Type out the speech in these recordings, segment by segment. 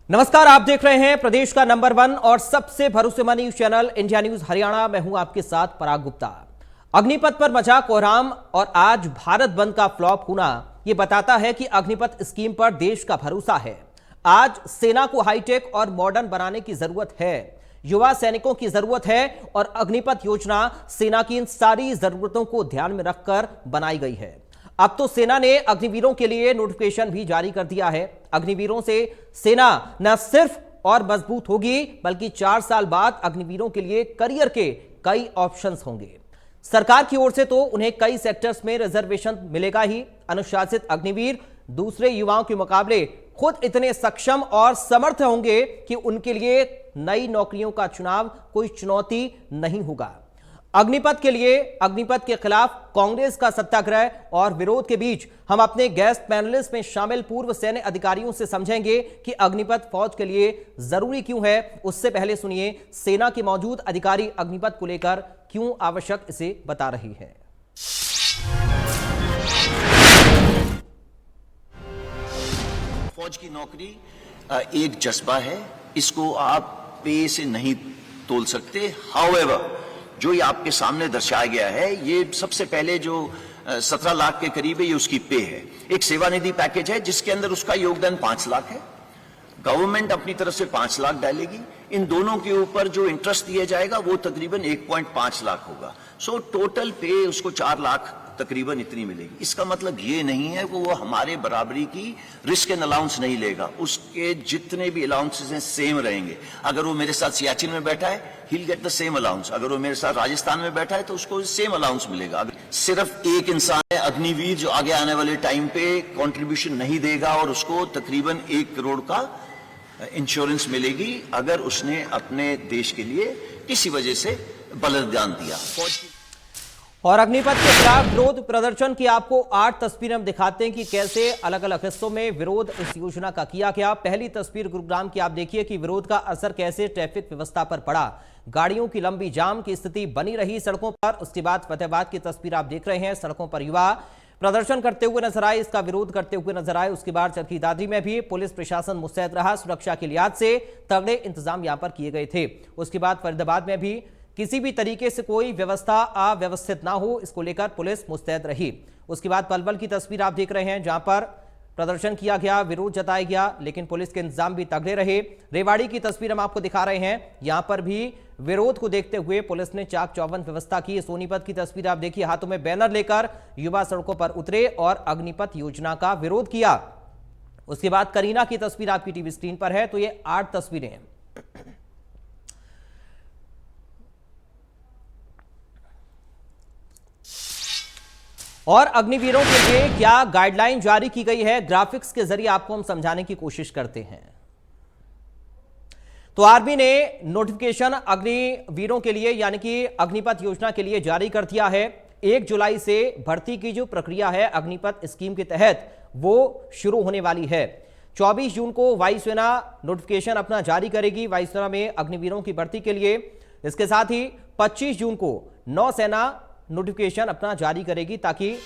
नमस्कार, आप देख रहे हैं प्रदेश का नंबर 1 और सबसे भरोसेमंद news channel India news Haryana. मैं हूं आपके साथ पराग गुप्ता। अग्निपथ पर मचा कोहराम और आज भारत बंद का फ्लॉप होना यह बताता है कि अग्निपथ स्कीम पर देश का भरोसा है। आज सेना को हाईटेक और मॉडर्न बनाने की जरूरत है, युवा सैनिकों की जरूरत है और अग्निपथ योजना सेना की इन सारी जरूरतों को ध्यान में रखकर बनाई गई है। अब तो सेना ने अग्निवीरों के लिए नोटिफिकेशन भी जारी कर दिया है। अग्निवीरों से सेना न सिर्फ और मजबूत होगी बल्कि 4 साल बाद अग्निवीरों के लिए करियर के कई ऑप्शंस होंगे। सरकार की ओर से तो उन्हें कई सेक्टर्स में रिजर्वेशन मिलेगा ही। अनुशासित अग्निवीर दूसरे युवाओं के मुकाबले खुद इतने सक्षम और समर्थ होंगे कि उनके लिए नई नौकरियों का चुनाव कोई चुनौती नहीं होगा। अग्निपथ के खिलाफ कांग्रेस का सत्याग्रह और विरोध के बीच हम अपने गेस्ट पैनलिस्ट में शामिल पूर्व सैन्य अधिकारियों से समझेंगे कि अग्निपथ फौज के लिए जरूरी क्यों है। उससे पहले सुनिए सेना के मौजूद अधिकारी अग्निपथ को लेकर क्यों आवश्यक इसे बता रही है। फौज की नौकरी एक जज्बा है, इसको आप पे से नहीं तोल सकते। हाउएवर जो ये आपके सामने दर्शाया गया है, ये सबसे पहले जो 17 लाख के करीब है, ये उसकी पे है। एक सेवानिधि पैकेज है जिसके अंदर उसका योगदान 5 लाख है। गवर्नमेंट अपनी तरफ से 5 लाख डालेगी। इन दोनों के ऊपर जो इंटरेस्ट दिया जाएगा वो तकरीबन 1.5 लाख होगा। सो टोटल पे उसको 4 लाख तकरीबन इतनी मिलेगी। इसका मतलब ये नहीं है कि वो हमारे बराबरी की रिस्क एंड अलाउंस नहीं लेगा। उसके जितने भी अलाउंसेस हैं सेम रहेंगे। अगर वो मेरे साथ सियाचिन में बैठा है, he'll get the same allowance। अगर वो मेरे साथ राजस्थान में बैठा है तो उसको सेम अलाउंस मिलेगा। सिर्फ एक इंसान है अग्निवीर जो आगे आने वाले टाइम पे कंट्रीब्यूशन नहीं देगा और उसको तकरीबन 1 करोड़ का इंश्योरेंस मिलेगी अगर उसने अपने देश के लिए किसी वजह से बलिदान दिया। और अग्निपथ के खिलाफ विरोध प्रदर्शन की आपको 8 तस्वीरें हम दिखाते हैं कि कैसे अलग अलग हिस्सों में विरोध इस योजना का किया गया। पहली तस्वीर गुरुग्राम की आप देखिए कि विरोध का असर कैसे ट्रैफिक व्यवस्था पर पड़ा। गाड़ियों की लंबी जाम की स्थिति बनी रही सड़कों पर। उसके बाद फतेहाबाद की तस्वीर आप देख रहे हैं, सड़कों पर युवा प्रदर्शन करते हुए नजर आए, इसका विरोध करते हुए नजर आए। उसके बाद चरखी दादरी में भी पुलिस प्रशासन मुस्तैद रहा। सुरक्षा के लिहाज से तगड़े इंतजाम यहां पर किए गए थे। उसके बाद फरीदाबाद में भी किसी भी तरीके से कोई व्यवस्था अव्यवस्थित ना हो, इसको लेकर पुलिस मुस्तैद रही। उसके बाद पलवल की तस्वीर आप देख रहे हैं जहां पर प्रदर्शन किया गया, विरोध जताया गया, लेकिन पुलिस के इंतजाम भी तगड़े रहे। रेवाड़ी की तस्वीर हम आपको दिखा रहे हैं, यहां पर भी विरोध को देखते हुए पुलिस ने चाक चौबंद व्यवस्था की। सोनीपत की तस्वीर आप देखिए, हाथों में बैनर लेकर युवा सड़कों पर उतरे और अग्निपथ योजना का विरोध किया। उसके बाद करीना की तस्वीर आपकी टीवी स्क्रीन पर है। तो ये 8 तस्वीरें हैं। और अग्निवीरों के लिए क्या गाइडलाइन जारी की गई है, ग्राफिक्स के जरिए आपको हम समझाने की कोशिश करते हैं। तो आर्मी ने नोटिफिकेशन अग्निवीरों के लिए यानी कि अग्निपथ योजना के लिए जारी कर दिया है। 1 जुलाई से भर्ती की जो प्रक्रिया है अग्निपथ स्कीम के तहत वो शुरू होने वाली है। 24 जून को वायुसेना नोटिफिकेशन अपना जारी करेगी वायुसेना में अग्निवीरों की भर्ती के लिए। इसके साथ ही 25 जून को नौसेना नोटिफिकेशन अपना जारी करेगी ताकि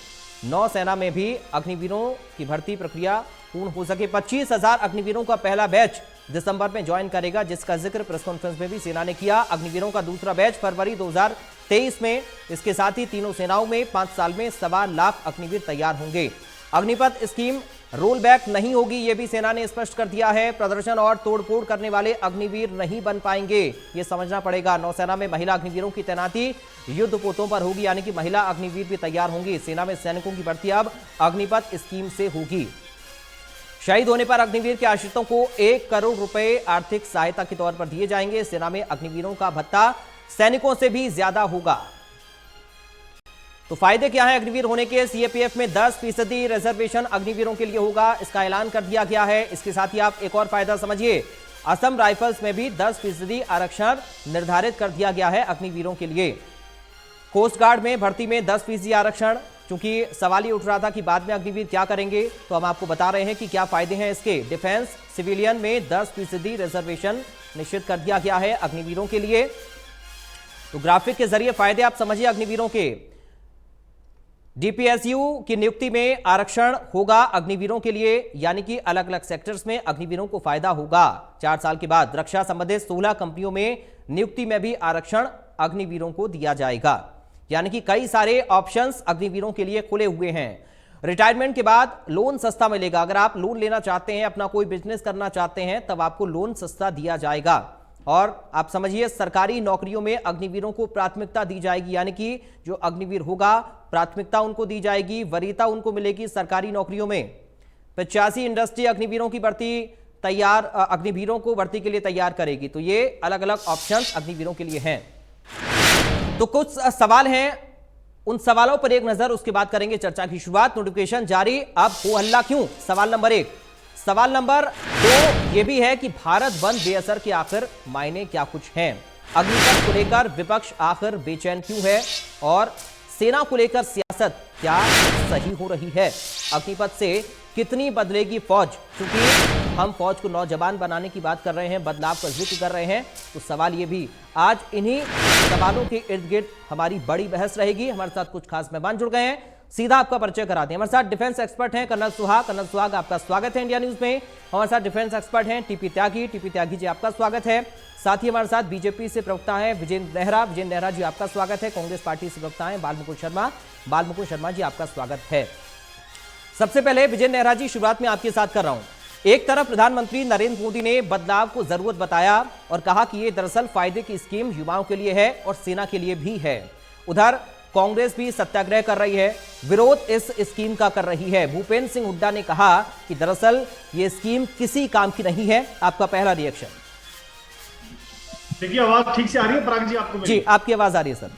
नौसेना में भी अग्निवीरों की भर्ती प्रक्रिया पूर्ण हो सके। 25,000 अग्निवीरों का पहला बैच दिसंबर में ज्वाइन करेगा, जिसका जिक्र प्रेस कॉन्फ्रेंस में भी सेना ने किया। अग्निवीरों का दूसरा बैच फरवरी 2023 में। इसके साथ ही तीनों सेनाओं में 5 साल में 1.25 लाख अग्निवीर तैयार होंगे। अग्निपथ स्कीम रोल बैक नहीं होगी, यह भी सेना ने स्पष्ट कर दिया है। प्रदर्शन और तोड़फोड़ करने वाले अग्निवीर नहीं बन पाएंगे, यह समझना पड़ेगा। नौसेना में महिला अग्निवीरों की तैनाती युद्ध पोतों पर होगी, यानी कि महिला अग्निवीर भी तैयार होंगी। सेना में सैनिकों की भर्ती अब अग्निपथ स्कीम से होगी। शहीद होने पर अग्निवीर के आश्रितों को 1 करोड़ रुपए आर्थिक सहायता के तौर पर दिए जाएंगे। सेना में अग्निवीरों का भत्ता सैनिकों से भी ज्यादा होगा। तो फायदे क्या है अग्निवीर होने के? सीएपीएफ में 10% रिजर्वेशन अग्निवीरों के लिए होगा, इसका ऐलान कर दिया गया है। इसके साथ ही आप एक और फायदा समझिए, असम राइफल्स में भी 10% आरक्षण निर्धारित कर दिया गया है अग्निवीरों के लिए। कोस्ट गार्ड में भर्ती में 10% आरक्षण, क्योंकि सवाल ये उठ रहा था कि बाद में अग्निवीर क्या करेंगे, तो हम आपको बता रहे हैं कि क्या फायदे हैं इसके। डिफेंस सिविलियन में 10% रिजर्वेशन निश्चित कर दिया गया है अग्निवीरों के लिए। तो ग्राफिक के जरिए फायदे आप समझिए अग्निवीरों के। डीपीएसयू की नियुक्ति में आरक्षण होगा अग्निवीरों के लिए, यानी कि अलग अलग सेक्टर्स में अग्निवीरों को फायदा होगा। 4 साल के बाद रक्षा संबंधित 16 कंपनियों में नियुक्ति में भी आरक्षण अग्निवीरों को दिया जाएगा, यानी कि कई सारे ऑप्शंस अग्निवीरों के लिए खुले हुए हैं। रिटायरमेंट के बाद लोन सस्ता मिलेगा। अगर आप लोन लेना चाहते हैं, अपना कोई बिजनेस करना चाहते हैं, तब आपको लोन सस्ता दिया जाएगा। और आप समझिए, सरकारी नौकरियों में अग्निवीरों को प्राथमिकता दी जाएगी, यानी कि जो अग्निवीर होगा प्राथमिकता उनको दी जाएगी, वरीयता उनको मिलेगी सरकारी नौकरियों में। 85 इंडस्ट्री अग्निवीरों की भर्ती तैयार, अग्निवीरों को भर्ती के लिए तैयार करेगी। तो ये अलग अलग ऑप्शंस अग्निवीरों के लिए हैं। तो कुछ सवाल हैं, उन सवालों पर एक नजर, उसके बाद करेंगे चर्चा की शुरुआत। नोटिफिकेशन जारी, अब हो हल्ला क्यों? सवाल नंबर 1। सवाल नंबर 2 ये भी है कि भारत बंद बेअसर के आखिर मायने क्या कुछ हैं? अग्निपथ को लेकर विपक्ष आखिर बेचैन क्यों है? और सेना को लेकर सियासत क्या सही हो रही है? अग्निपथ से कितनी बदलेगी फौज? क्योंकि हम फौज को नौजवान बनाने की बात कर रहे हैं, बदलाव का जिक्र कर रहे हैं, तो सवाल ये भी। आज इन्हीं सवालों के इर्द गिर्द हमारी बड़ी बहस रहेगी। हमारे साथ कुछ खास मेहमान जुड़ गए हैं, सीधा आपका परिचय कराते हैं। हमारे साथ डिफेंस एक्सपर्ट हैं कर्नल सुहाग। कर्नल सुहाग, आपका स्वागत है इंडिया न्यूज में। हमारे साथ डिफेंस एक्सपर्ट हैं टीपी त्यागी। टीपी त्यागी जी, आपका स्वागत है। साथ ही हमारे साथ बीजेपी से प्रवक्ता हैं विजेंद्र नेहरा। विजेंद्र नेहरा जी, आपका स्वागत है। कांग्रेस पार्टी से प्रवक्ता हैं बालमुकुंद शर्मा। बालमुकुंद शर्मा जी, आपका स्वागत है। सबसे पहले विजेंद्र नेहरा जी, शुरुआत में आपके साथ कर रहा हूं। एक तरफ प्रधानमंत्री नरेंद्र मोदी ने बदलाव को जरूरत बताया और कहा कि ये दरअसल फायदे की स्कीम युवाओं के लिए है और सेना के लिए भी है। उधर कांग्रेस भी सत्याग्रह कर रही है, विरोध इस स्कीम का कर रही है। भूपेंद्र सिंह हुड्डा ने कहा कि दरअसल ये स्कीम किसी काम की नहीं है। आपका पहला रिएक्शन? देखिए, आवाज ठीक से आ रही है पराग जी आपको? जी, आपकी आवाज आ रही है सर।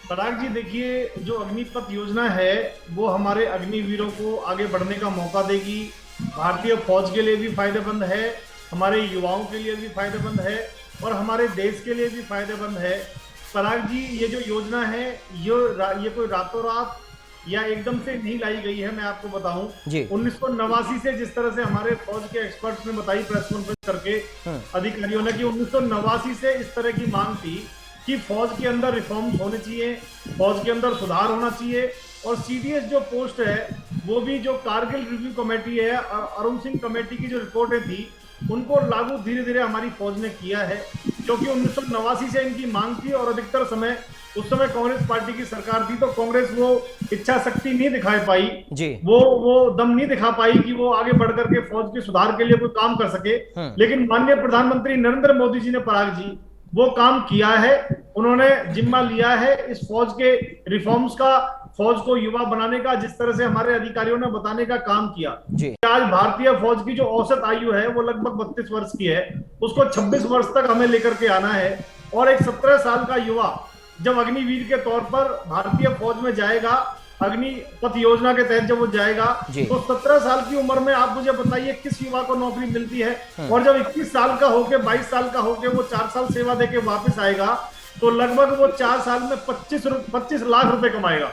पराग जी, देखिए, जो अग्निपथ योजना है वो हमारे अग्निवीरों को आगे बढ़ने का मौका देगी। भारतीय फौज के लिए भी फायदेमंद है, हमारे युवाओं के लिए भी फायदेमंद है और हमारे देश के लिए भी फायदेमंद है। पराग जी, ये जो योजना है ये कोई रातों रात या एकदम से नहीं लाई गई है। मैं आपको बताऊं, 1989 से जिस तरह से हमारे फौज के एक्सपर्ट्स ने बताई प्रेस कॉन्फ्रेंस करके अधिकारियों ने कि 1989 से इस तरह की मांग थी कि फौज के अंदर रिफॉर्म्स होने चाहिए, फौज के अंदर सुधार होना चाहिए और सीडीएस जो पोस्ट है वो भी जो कारगिल रिव्यू कमेटी है, अरुण सिंह कमेटी की जो रिपोर्टें थी उनको लागू धीरे धीरे हमारी फौज ने किया है, क्योंकि 1989 से इनकी मांग थी और अधिकतर समय उस समय कांग्रेस पार्टी की सरकार थी, तो कांग्रेस वो इच्छा शक्ति नहीं दिखा पाई जी, वो दम नहीं दिखा पाई कि वो आगे बढ़ करके फौज के सुधार के लिए कोई काम कर सके। लेकिन माननीय प्रधानमंत्री नरेंद्र मोदी जी ने, पराग जी, वो काम किया है। उन्होंने जिम्मा लिया है इस फौज के रिफॉर्म्स का, फौज को युवा बनाने का, जिस तरह से हमारे अधिकारियों ने बताने का काम किया। आज भारतीय फौज की जो औसत आयु है वो लगभग 32 वर्ष की है, उसको 26 वर्ष तक हमें लेकर के आना है। और एक 17 साल का युवा जब अग्निवीर के तौर पर भारतीय फौज में जाएगा, अग्निपथ योजना के तहत जब वो जाएगा, तो 17 साल की उम्र में आप मुझे बताइए किस युवा को नौकरी मिलती है? और जब 21 साल का होके, 22 साल का होके वो 4 साल सेवा देके वापस आएगा, तो लगभग वो 4 साल में 25 लाख रुपए कमाएगा।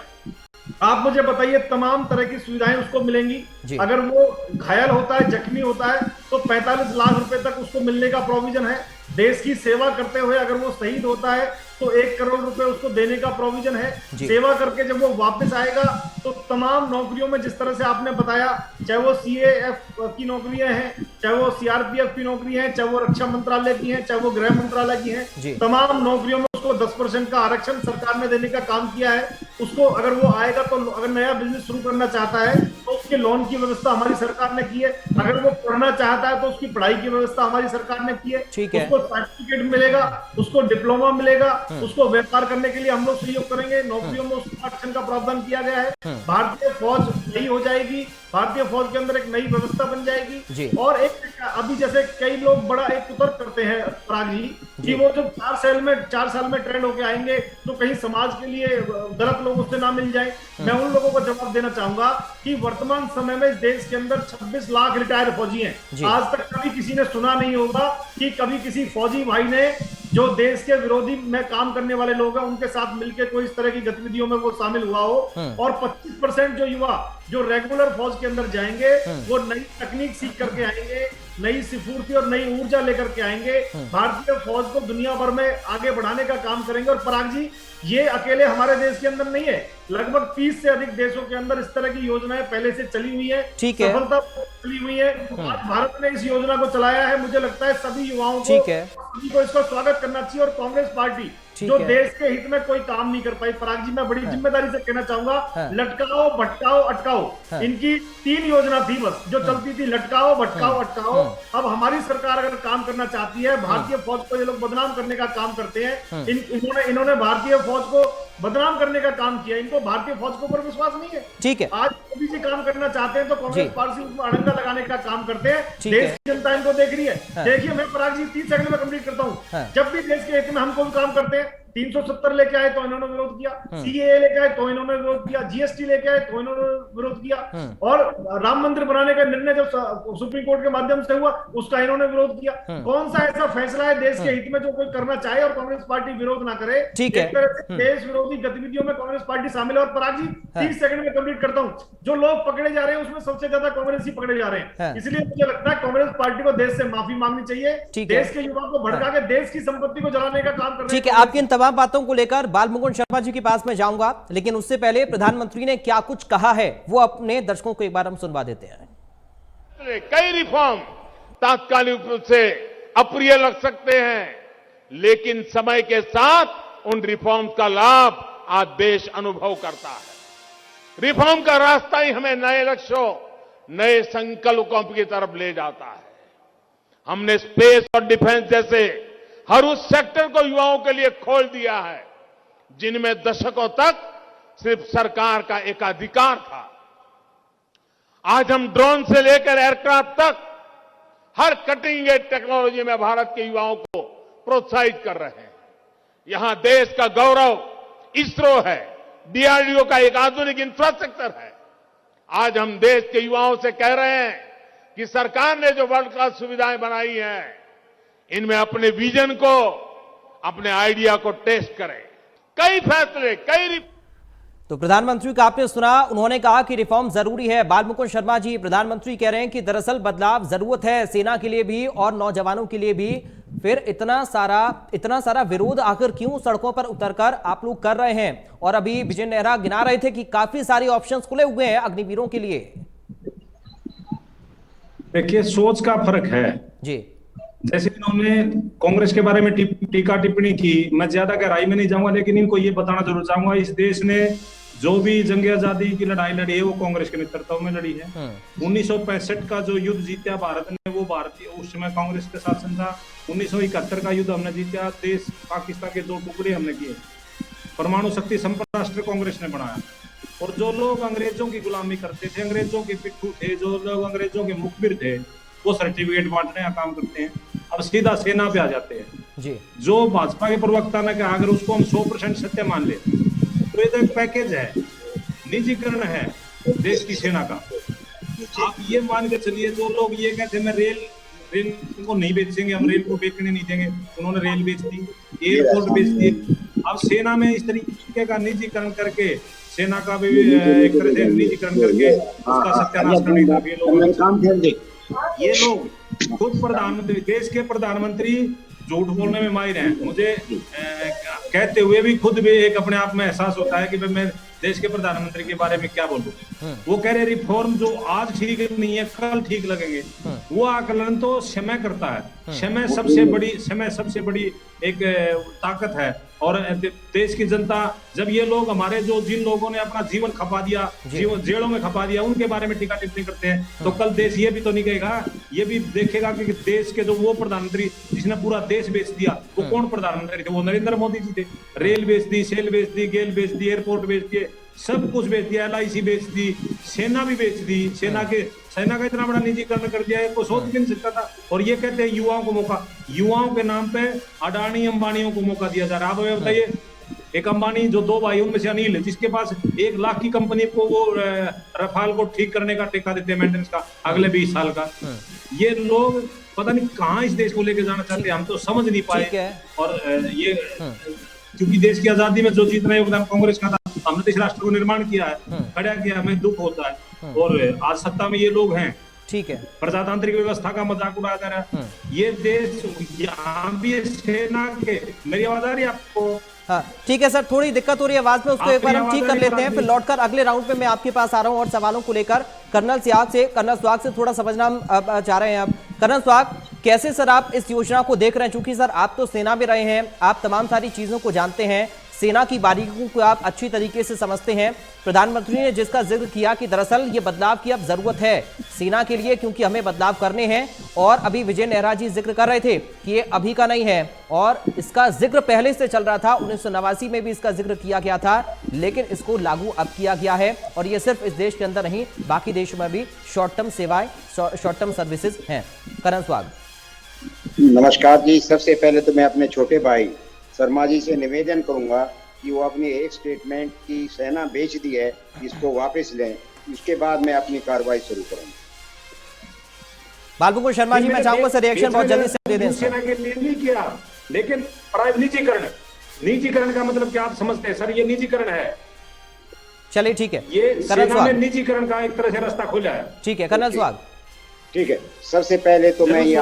आप मुझे बताइए, तमाम तरह की सुविधाएं उसको मिलेंगी। अगर वो घायल होता है, जख्मी होता है, तो 45 लाख रुपए तक उसको मिलने का प्रोविजन है। देश की सेवा करते हुए अगर वो शहीद होता है तो 1 करोड़ रुपए उसको देने का प्रोविजन है। सेवा करके जब वो वापस आएगा तो तमाम नौकरियों में, जिस तरह से आपने बताया, चाहे वो सीएएफ की नौकरियां हैं, चाहे वो सीआरपीएफ की नौकरी है, चाहे वो रक्षा मंत्रालय की है, चाहे वो गृह मंत्रालय की है, तमाम नौकरियों में उसको 10% का आरक्षण सरकार ने देने का काम किया है। उसको अगर वो आएगा तो अगर नया बिजनेस शुरू करना चाहता है तो उसके लोन की व्यवस्था हमारी सरकार ने की है। अगर वो पढ़ना चाहता है तो उसकी पढ़ाई की व्यवस्था हमारी सरकार ने की है। उसको सर्टिफिकेट मिलेगा, उसको डिप्लोमा मिलेगा, उसको व्यापार करने के लिए हम लोग सहयोग करेंगे। नौकरियों में उसको आरक्षण का प्रावधान किया गया है। भारतीय फौज नई हो जाएगी, भारतीय फौज के अंदर एक नई व्यवस्था बन जाएगी। और एक अभी जैसे कई लोग बड़ा एक कुतर्क करते हैं पराग जी कि वो जब 4 साल में ट्रेंड होके आएंगे तो कहीं समाज के लिए गलत लोग उससे ना मिल जाए। मैं उन लोगों को जवाब देना चाहूंगा कि वर्तमान समय में इस देश के अंदर 26 लाख रिटायर्ड फौजी हैं। आज तक कभी किसी ने सुना नहीं होगा कि कभी किसी फौजी भाई ने, जो देश के विरोधी में काम करने वाले लोग हैं, उनके साथ मिलकर कोई इस तरह की गतिविधियों में वो शामिल हुआ हो। और 25% जो युवा जो रेगुलर फौज के अंदर जाएंगे वो नई तकनीक सीख करके आएंगे, नई स्फूर्ति और नई ऊर्जा लेकर के आएंगे, भारतीय फौज को दुनिया भर में आगे बढ़ाने का काम करेंगे। और पराग जी, ये अकेले हमारे देश के अंदर नहीं है, लगभग 30 से अधिक देशों के अंदर इस तरह की योजनाएं पहले से चली हुई है, सफलता चली हुई है। आज भारत ने इस योजना को चलाया है। मुझे लगता है सभी युवाओं को इसका स्वागत करना चाहिए। और कांग्रेस पार्टी जो देश के हित में कोई काम नहीं कर पाई, पराग जी मैं बड़ी जिम्मेदारी से कहना चाहूंगा, लटकाओ भटकाओ अटकाओ, इनकी 3 योजना थी बस जो चलती थी, लटकाओ भटकाओ अटकाओ। अब हमारी सरकार अगर काम करना चाहती है, भारतीय फौज को ये लोग बदनाम करने का काम करते हैं, इन्होंने भारतीय फौज को बदनाम करने का काम किया, इनको भारतीय फौज के ऊपर विश्वास नहीं है। ठीक है, आज मोदी जी काम करना चाहते हैं तो कांग्रेस पार्टी उसमें अड़ंगा लगाने का काम करते हैं। देश की जनता इनको देख रही है। देखिए, मैं पराग जी 30 सेकंड में कंप्लीट करता हूं। जब भी देश के हित में हम कोई काम करते हैं, 370 लेके आए तो इन्होंने विरोध किया, सीएए लेके आए तो इन्होंने विरोध किया, जीएसटी लेके आए तो इन्होंने विरोध किया, और राम मंदिर बनाने का निर्णय जब सुप्रीम कोर्ट के माध्यम से हुआ उसका इन्होंने विरोध किया। कौन सा ऐसा फैसला है देश के हित में जो कोई करना चाहे और कांग्रेस पार्टी विरोध ना करे? एक तरह से देश विरोधी गतिविधियों में कांग्रेस पार्टी शामिल है। और पराग जी 30 सेकंड में कंप्लीट करता हूं, जो लोग पकड़े जा रहे हैं उसमें सबसे ज्यादा कांग्रेस ही पकड़े जा रहे हैं। इसलिए मुझे लगता है कांग्रेस पार्टी को देश से माफी मांगनी चाहिए, देश के युवाओं को भड़का के देश की संपत्ति को जलाने का काम करना। ठीक है, आपकी इन तमाम बातों को लेकर बालमुकुंद शर्मा जी के पास में जाऊंगा, लेकिन उससे पहले प्रधानमंत्री ने क्या कुछ कहा है वो अपने दर्शकों को एक बार हम सुनवा देते हैं। कई रिफॉर्म तात्कालिक रूप से अप्रिय लग सकते हैं, लेकिन समय के साथ उन रिफॉर्म का लाभ आज देश अनुभव करता है। रिफॉर्म का रास्ता ही हमें नए लक्ष्यों, नए संकल्पों की तरफ ले जाता है। हमने स्पेस और डिफेंस जैसे हर उस सेक्टर को युवाओं के लिए खोल दिया है जिनमें दशकों तक सिर्फ सरकार का एकाधिकार था। आज हम ड्रोन से लेकर एयरक्राफ्ट तक हर कटिंग एज टेक्नोलॉजी में भारत के युवाओं को प्रोत्साहित कर रहे हैं। यहां देश का गौरव इसरो है, डीआरडीओ का एक आधुनिक इंफ्रास्ट्रक्चर है। आज हम देश के युवाओं से कह रहे हैं कि सरकार ने जो वर्ल्ड क्लास सुविधाएं बनाई हैं, इनमें अपने विजन को, अपने आइडिया को टेस्ट करें। कई फैसले, तो प्रधानमंत्री का आपने सुना, उन्होंने कहा कि रिफॉर्म जरूरी है। बालमुकुंद शर्मा जी, प्रधानमंत्री कह रहे हैं कि दरअसल बदलाव जरूरत है, सेना के लिए भी और नौजवानों के लिए भी। फिर इतना सारा विरोध आखिर क्यों सड़कों पर उतरकर आप लोग कर रहे हैं? और अभी विजय नेहरा गिना रहे थे कि काफी सारे ऑप्शंस खुले हुए हैं अग्निवीरों के लिए। देखिए, सोच का फर्क है जी। जैसे इन्होंने कांग्रेस के बारे में टीका टिप्पणी की, मैं ज्यादा गहराई में नहीं जाऊंगा, लेकिन इनको ये बताना जरूर चाहूंगा, इस देश ने जो भी जंग आजादी की लड़ाई लड़ी है वो कांग्रेस के नेतृत्व में लड़ी है। 1965 का जो युद्ध जीता भारत ने, वो भारतीय, उस समय कांग्रेस का शासन था। 1971 का युद्ध हमने जीता, देश पाकिस्तान के 2 टुकड़े हमने किए। परमाणु शक्ति संपन्न राष्ट्र कांग्रेस ने बनाया। और जो लोग अंग्रेजों की गुलामी करते थे, अंग्रेजों के पिट्ठू थे, जो लोग अंग्रेजों के मुखबिर थे, वो सर्टिफिकेट बांटने का काम करते हैं। अब सीधा सेना पे आ जाते हैं जी। जो भाजपा के प्रवक्ता ने कहा, अगर उसको हम 100% सत्य मान ले तो ये तो एक पैकेज है, निजीकरण है देश की सेना का। आप ये मान के चलिए, जो लोग ये कहते हैं मैं रेल को नहीं बेचेंगे, हम रेल को बेचने नहीं देंगे, उन्होंने रेल बेच दी, एयरपोर्ट बेच दिए। अब सेना में इस तरीके का निजीकरण करके, सेना का भी एक तरह से निजीकरण करके उसका सत्यानाश करने का ये लोग खुद प्रधानमंत्री, देश के प्रधानमंत्री झूठ बोलने में माहिर हैं। मुझे कहते हुए भी खुद भी एक अपने आप में एहसास होता है कि मैं देश के प्रधानमंत्री के बारे में क्या बोलूं। वो कह रहे रिफॉर्म जो आज ठीक नहीं है कल ठीक लगेंगे। वो आकलन तो समय करता है। समय सबसे बड़ी एक ताकत है। और देश की जनता, जब ये लोग हमारे जिन लोगों ने अपना जीवन खपा दिया, जीवन जेलों में खपा दिया, उनके बारे में टीका टिप्पणी करते हैं, तो कल देश ये भी तो नहीं कहेगा, ये भी देखेगा कि देश के जो वो प्रधानमंत्री जिसने पूरा देश बेच दिया, वो कौन प्रधानमंत्री थे? वो नरेंद्र मोदी जी थे। रेल बेच दी, सेल बेच दी, गेल बेच दी, एयरपोर्ट बेच दिए, सब कुछ बेच दिया, LIC बेच दी, सेना भी बेच दी। सेना का इतना बड़ा निजीकरण कर दिया है, कोई सोच भी नहीं सकता था। और ये कहते हैं युवाओं को मौका, युवाओं के नाम पे अडानी अंबानियों को मौका दिया जा रहा है। आप बताइए, एक अंबानी जो 2 भाइयों में से अनिल, जिसके पास 1 लाख की कंपनी को वो रफाल को ठीक करने का ठेका देते हैं, मेंटेनेंस का अगले 20 साल का। ये लोग पता नहीं कहाँ इस देश को लेके जाना चाहते हैं, हम तो समझ नहीं पाए। और ये क्योंकि देश की आजादी में जो जितना योगदान कांग्रेस का था, हमने इस राष्ट्र को निर्माण किया है, खड़ा किया, हमें दुख होता है। और आज सत्ता में ये लोग हैं, ठीक है, प्रजातांत्रिक व्यवस्था का मजाक उड़ाया जा रहा है। ये देश यहाँ भी सेना के, मेरी आवाज आ रही है आपको? हाँ ठीक है सर, थोड़ी दिक्कत हो रही है आवाज में, उसको एक बार हम ठीक कर लेते हैं, फिर लौटकर अगले राउंड पे मैं आपके पास आ रहा हूं और सवालों को लेकर कर्नल सुहाग से थोड़ा समझना हम चाह रहे हैं। अब कर्नल सुहाग, कैसे सर आप इस योजना को देख रहे हैं? चूंकि सर आप तो सेना में रहे हैं, आप तमाम सारी चीजों को जानते हैं, सेना की बारीकियों को आप अच्छी तरीके से समझते हैं। प्रधानमंत्री ने जिसका जिक्र किया कि दरअसल ये बदलाव की अब जरूरत है सेना के लिए, क्योंकि हमें बदलाव करने हैं, और अभी विजय नेहरा जी जिक्र कर रहे थे कि ये अभी का नहीं है और इसका जिक्र पहले से चल रहा था, 1989 में भी इसका जिक्र किया गया था, लेकिन इसको लागू अब किया गया है। और ये सिर्फ इस देश के अंदर नहीं, बाकी देशों में भी शॉर्ट टर्म सेवाएं, शॉर्ट टर्म सर्विसेज हैं। कर्नल सुहाग। नमस्कार जी, सबसे पहले तो मैं अपने छोटे भाई शर्मा जी से निवेदन करूंगा कि वो अपनी एक स्टेटमेंट की सेना बेच दी है, इसको वापस लें, उसके बाद मैं अपनी कार्रवाई शुरू करूंगा। बालमुकुंद शर्मा जी, मैं चाहूंगा सर रिएक्शन बहुत जल्दी से दे दें। सेना के लिए नहीं किया, लेकिन निजीकरण का मतलब क्या आप समझते हैं सर? ये निजीकरण है। चलिए ठीक है, ये कर्नल सेना में सुहाग निजीकरण का एक तरह से रास्ता खुला है। ठीक है कर्नल सुहाग। ठीक है, सबसे पहले तो मैं ये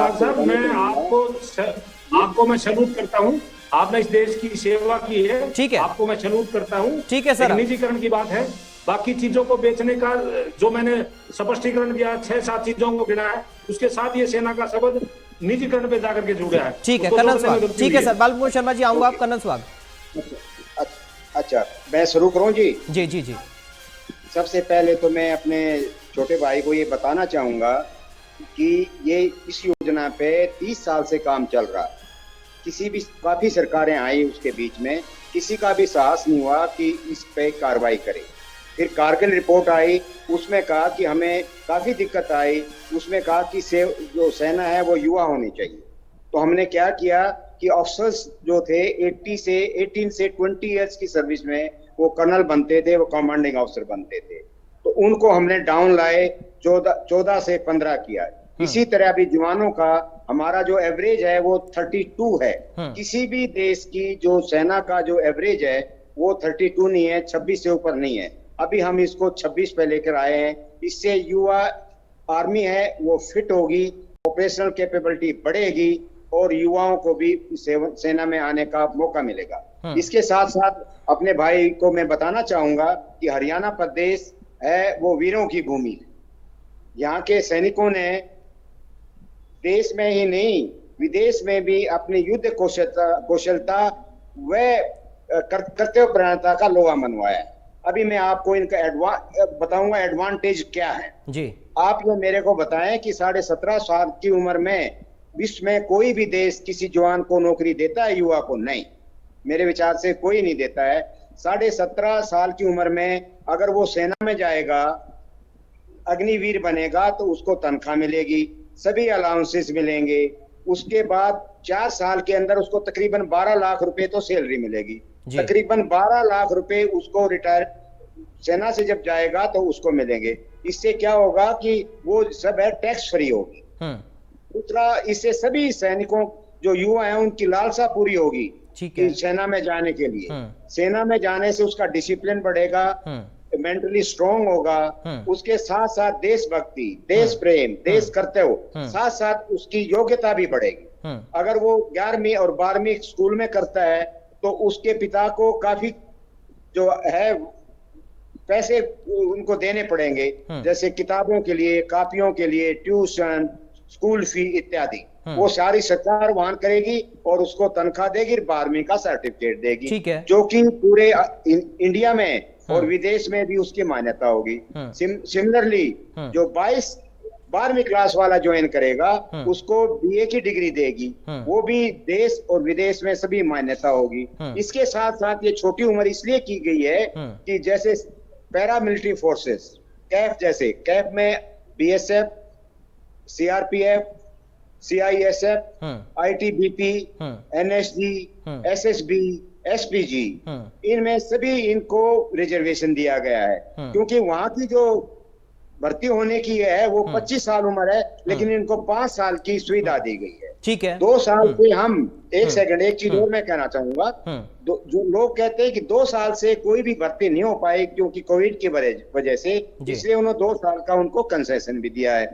आपको मैं सैल्यूट करता हूँ, आपने इस देश की सेवा की है, ठीक है, आपको मैं सैल्यूट करता हूँ। ठीक है सर, निजीकरण की बात है, बाकी चीजों को बेचने का जो मैंने स्पष्टीकरण दिया, 6-7 चीजों को गिना है, उसके साथ ये सेना का शब्द निजीकरण पे जाकर के जुड़ा है। ठीक है कर्नल सुहाग। ठीक है सर, बालमुकुंद शर्मा जी आऊंगा आप। कर्नल सुहाग। अच्छा, मैं शुरू करूं जी? जी जी जी। सबसे पहले तो मैं अपने छोटे भाई को ये बताना चाहूंगा कि ये इस योजना पे 30 साल से काम चल रहा है। काफी सरकारें आई उसके बीच में, किसी का भी साहस नहीं हुआ कि इस पे कार्रवाई करे। फिर कारगिल रिपोर्ट आई, उसमें कहा कि हमें काफी दिक्कत आई, उसमें कहा कि जो सेना है वो युवा होनी चाहिए। तो हमने क्या किया कि ऑफिसर्स जो थे 18 से 20 इयर्स की सर्विस में वो कर्नल बनते थे, वो कमांडिंग ऑफिसर बनते थे, तो उनको हमने डाउन लाए, 14 से 15 किया। इसी तरह अभी जवानों का हमारा जो एवरेज है वो 32 है। किसी भी देश की जो सेना का जो एवरेज है वो 32 नहीं है, 26 से ऊपर नहीं है। अभी हम इसको 26 पे लेकर आए हैं। इससे युवा आर्मी है वो फिट होगी, ऑपरेशनल कैपेबिलिटी बढ़ेगी और युवाओं को भी सेना में आने का मौका मिलेगा। इसके साथ साथ अपने भाई को मैं बताना चाहूंगा कि हरियाणा प्रदेश है वो वीरों की भूमि है। यहाँ के सैनिकों ने देश में ही नहीं विदेश में भी अपनी युद्ध कौशलता व कर्तव्य परायणता का लोहा मनवाया है। अभी मैं आपको इनका बताऊंगा एडवांटेज क्या है जी। आप ये मेरे को बताएं कि 17.5 साल की उम्र में विश्व में कोई भी देश किसी जवान को नौकरी देता है, युवा को? नहीं, मेरे विचार से कोई नहीं देता है। 17.5 साल की उम्र में अगर वो सेना में जाएगा, अग्निवीर बनेगा, तो उसको तनख्वाह मिलेगी, सभी अलाउंसेस मिलेंगे। उसके बाद 4 साल के अंदर उसको तकरीबन 12 लाख रुपए तो सैलरी मिलेगी। तकरीबन 12 लाख रुपए उसको रिटायर सेना से जब जाएगा तो उसको मिलेंगे। इससे क्या होगा कि वो सब है टैक्स फ्री होगी। दूसरा, इससे सभी सैनिकों जो युवा हैं उनकी लालसा पूरी होगी कि सेना में जाने के लिए। सेना में जाने से उसका डिसिप्लिन बढ़ेगा, मेंटली स्ट्रांग होगा। उसके साथ साथ देशभक्ति, देश प्रेम, देश कर्तव्य, साथ साथ उसकी योग्यता भी बढ़ेगी। अगर वो 11वीं और 12वीं स्कूल में करता है तो उसके पिता को काफी जो है पैसे उनको देने पड़ेंगे, जैसे किताबों के लिए, कापियों के लिए, ट्यूशन, स्कूल फी इत्यादि। वो सारी सरकार वहन करेगी और उसको तनख्वाह देगी, 12वीं का सर्टिफिकेट देगी, जो कि पूरे इंडिया में और विदेश में भी उसकी मान्यता होगी। सिमिलरली जो 12वीं क्लास वाला ज्वाइन करेगा उसको बीए की डिग्री देगी, वो भी देश और विदेश में सभी मान्यता होगी। इसके साथ साथ ये छोटी उम्र इसलिए की गई है कि जैसे पैरामिलिट्री फोर्सेस, कैफ, जैसे कैफ में BSF, CRPF, CISF, ITBP, NSG, SSB, SPG, इनमें सभी इनको रिजर्वेशन दिया गया है। क्योंकि वहां की जो भर्ती होने की है वो 25 साल उम्र है, लेकिन इनको 5 साल की सुविधा दी गई है। ठीक है। 2 साल से हम एक सेकंड, एक चीज और मैं कहना चाहूंगा। जो लोग कहते हैं कि 2 साल से कोई भी भर्ती नहीं हो पाई क्योंकि कोविड की वजह से, इसलिए उन्होंने 2 साल का उनको कंसेशन भी दिया है।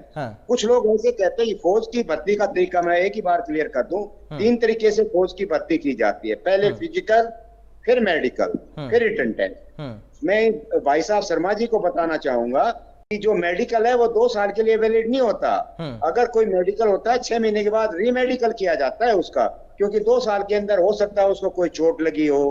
कुछ लोग ऐसे कहते हैं कि फौज की भर्ती का तरीका, मैं एक ही बार क्लियर कर दूं, 3 तरीके से फौज की भर्ती की जाती है। पहले फिजिकल, फिर मेडिकल, फिर रिटन टेस्ट। मैं भाई साहब शर्मा जी को बताना चाहूंगा कि जो मेडिकल है वो 2 साल के लिए वैलिड नहीं होता। अगर कोई मेडिकल होता है 6 महीने के बाद रीमेडिकल किया जाता है उसका, क्योंकि 2 साल के अंदर हो सकता है उसको कोई चोट लगी हो,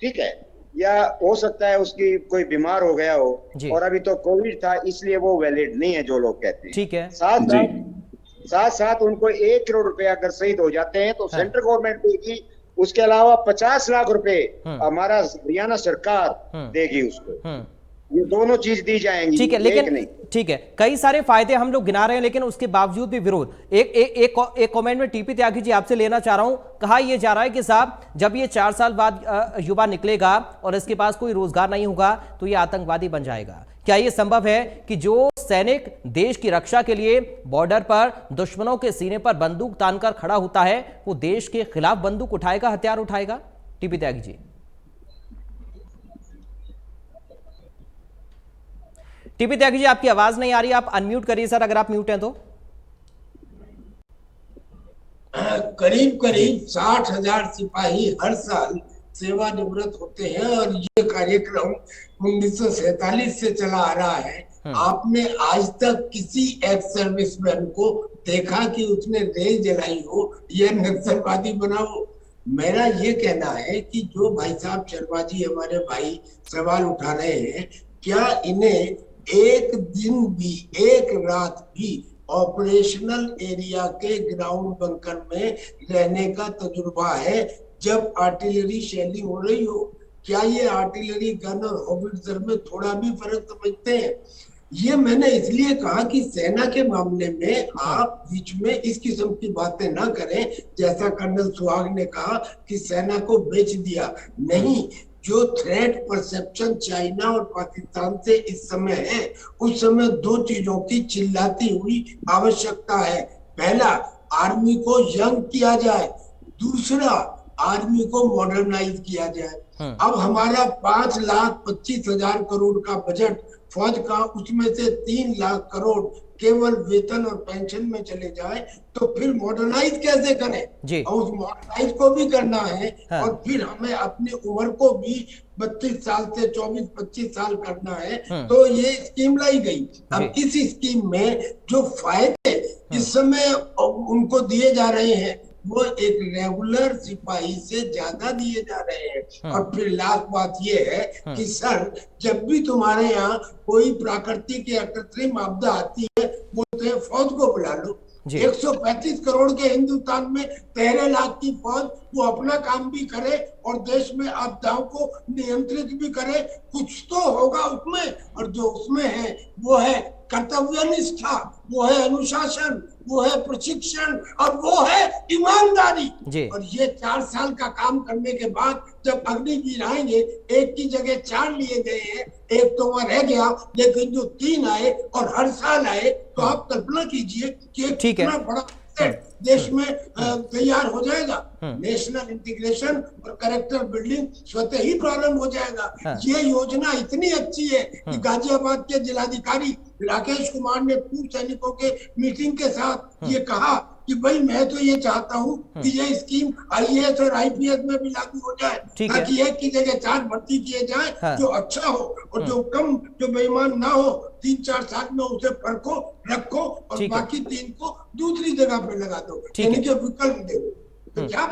ठीक है, या हो सकता है उसकी कोई बीमार हो गया हो, और अभी तो कोविड था इसलिए वो वैलिड नहीं है जो लोग कहते हैं। ठीक है। साथ साथ उनको 1 करोड़ रुपए अगर शहीद हो जाते हैं तो सेंट्रल गवर्नमेंट देगी, उसके अलावा 50 लाख रुपए हमारा हरियाणा सरकार देगी उसको। ये दोनों चीज दी जाएंगी। ठीक है, लेकिन ठीक है, कई सारे फायदे हम लोग गिना रहे हैं, लेकिन उसके बावजूद भी विरोध। एक कमेंट में टीपी त्यागी जी आपसे लेना चाह रहा हूं। कहा यह जा रहा है कि साहब जब ये 4 साल बाद युवा निकलेगा और इसके पास कोई रोजगार नहीं होगा तो ये आतंकवादी बन जाएगा। क्या यह संभव है कि जो सैनिक देश की रक्षा के लिए बॉर्डर पर दुश्मनों के सीने पर बंदूक तानकर खड़ा होता है वो देश के खिलाफ बंदूक उठाएगा, हथियार उठाएगा? टीपी त्यागी जी। टीपी त्यागी जी, आपकी आवाज नहीं आ रही, आप अनम्यूट करिए सर, अगर आप म्यूट हैं तो। करीब 60,000 सिपाही हर साल सेवानिवृत्त होते हैं और ये कार्यक्रम 1947 से चला आ रहा है। आपने आज तक किसी एक्स सर्विसमैन को देखा कि उसने रेल जलाई हो या नक्सलवादी बना हो? मेरा ये कहना है कि जो भाई साहब शर्मा जी हमारे भाई सवाल उठा रहे हैं, क्या इन्हें एक दिन भी, एक रात भी ऑपरेशनल एरिया के ग्राउंड बंकर में रहने का तजुर्बा है जब आर्टिलरी शेलिंग हो रही हो? क्या ये आर्टिलरी गन और हॉविट्जर में थोड़ा भी फर्क समझते हैं? ये मैंने इसलिए कहा कि सेना के मामले में आप बीच में इस किस्म की बातें ना करें, जैसा कर्नल सुहाग ने कहा कि सेना को बेच दिया। नहीं, जो थ्रेट परसेप्शन चाइना और पाकिस्तान से इस समय है, उस समय 2 चीजों की चिल्लाती हुई आवश्यकता है। पहला, आर्मी को यंग किया जाए, दूसरा आर्मी को मॉडर्नाइज किया जाए। अब हमारा 5,25,000 करोड़ का बजट फौज का, उसमें से 3 लाख करोड़ केवल वेतन और पेंशन में चले जाए तो फिर मॉडर्नाइज कैसे करें? और उस मॉडर्नाइज को भी करना है और फिर हमें अपनी उम्र को भी 32 साल से 24-25 साल करना है, तो ये स्कीम लाई गई। अब इस स्कीम में जो फायदे इस समय उनको दिए जा रहे हैं वो एक रेगुलर सिपाही से ज्यादा दिए जा रहे हैं। और फिर लास्ट बात ये है कि सर, जब भी तुम्हारे यहाँ कोई प्राकृतिक या कृत्रिम आपदा आती है, बोलते हैं फौज को बुला लो। 135 करोड़ के हिंदुस्तान में 13 लाख की फौज, वो अपना काम भी करे और देश में आपदाओं को नियंत्रित भी करे। कुछ तो होगा उसमें, और जो उसमें है वो है कर्तव्यनिष्ठा, वो है अनुशासन, वो है प्रशिक्षण और वो है ईमानदारी। और ये 4 साल का काम करने के बाद जब अग्निवीर आएंगे, एक की जगह 4 लिए गए हैं, एक तो वहां रह गया, लेकिन जो 3 आए और हर साल आए, तो आप कल्पना कीजिए कि कितना बड़ा देश में तैयार हो जाएगा। नेशनल इंटीग्रेशन और कैरेक्टर बिल्डिंग स्वतः ही प्रारंभ हो जाएगा। ये योजना इतनी अच्छी है कि गाजियाबाद के जिलाधिकारी राकेश कुमार ने पूर्व सैनिकों के मीटिंग के साथ ये कहा कि भाई मैं तो ये चाहता हूँ कि ये स्कीम IAS और IPS में भी लागू हो जाए, ताकि एक की जगह 4 भर्ती किए जाए जो अच्छा हो और जो कम, जो बेईमान ना हो, 3-4 साल में उसे परखो, रखो और बाकी 3 को दूसरी जगह पे लगा दो, यानी कि विकल्प दो।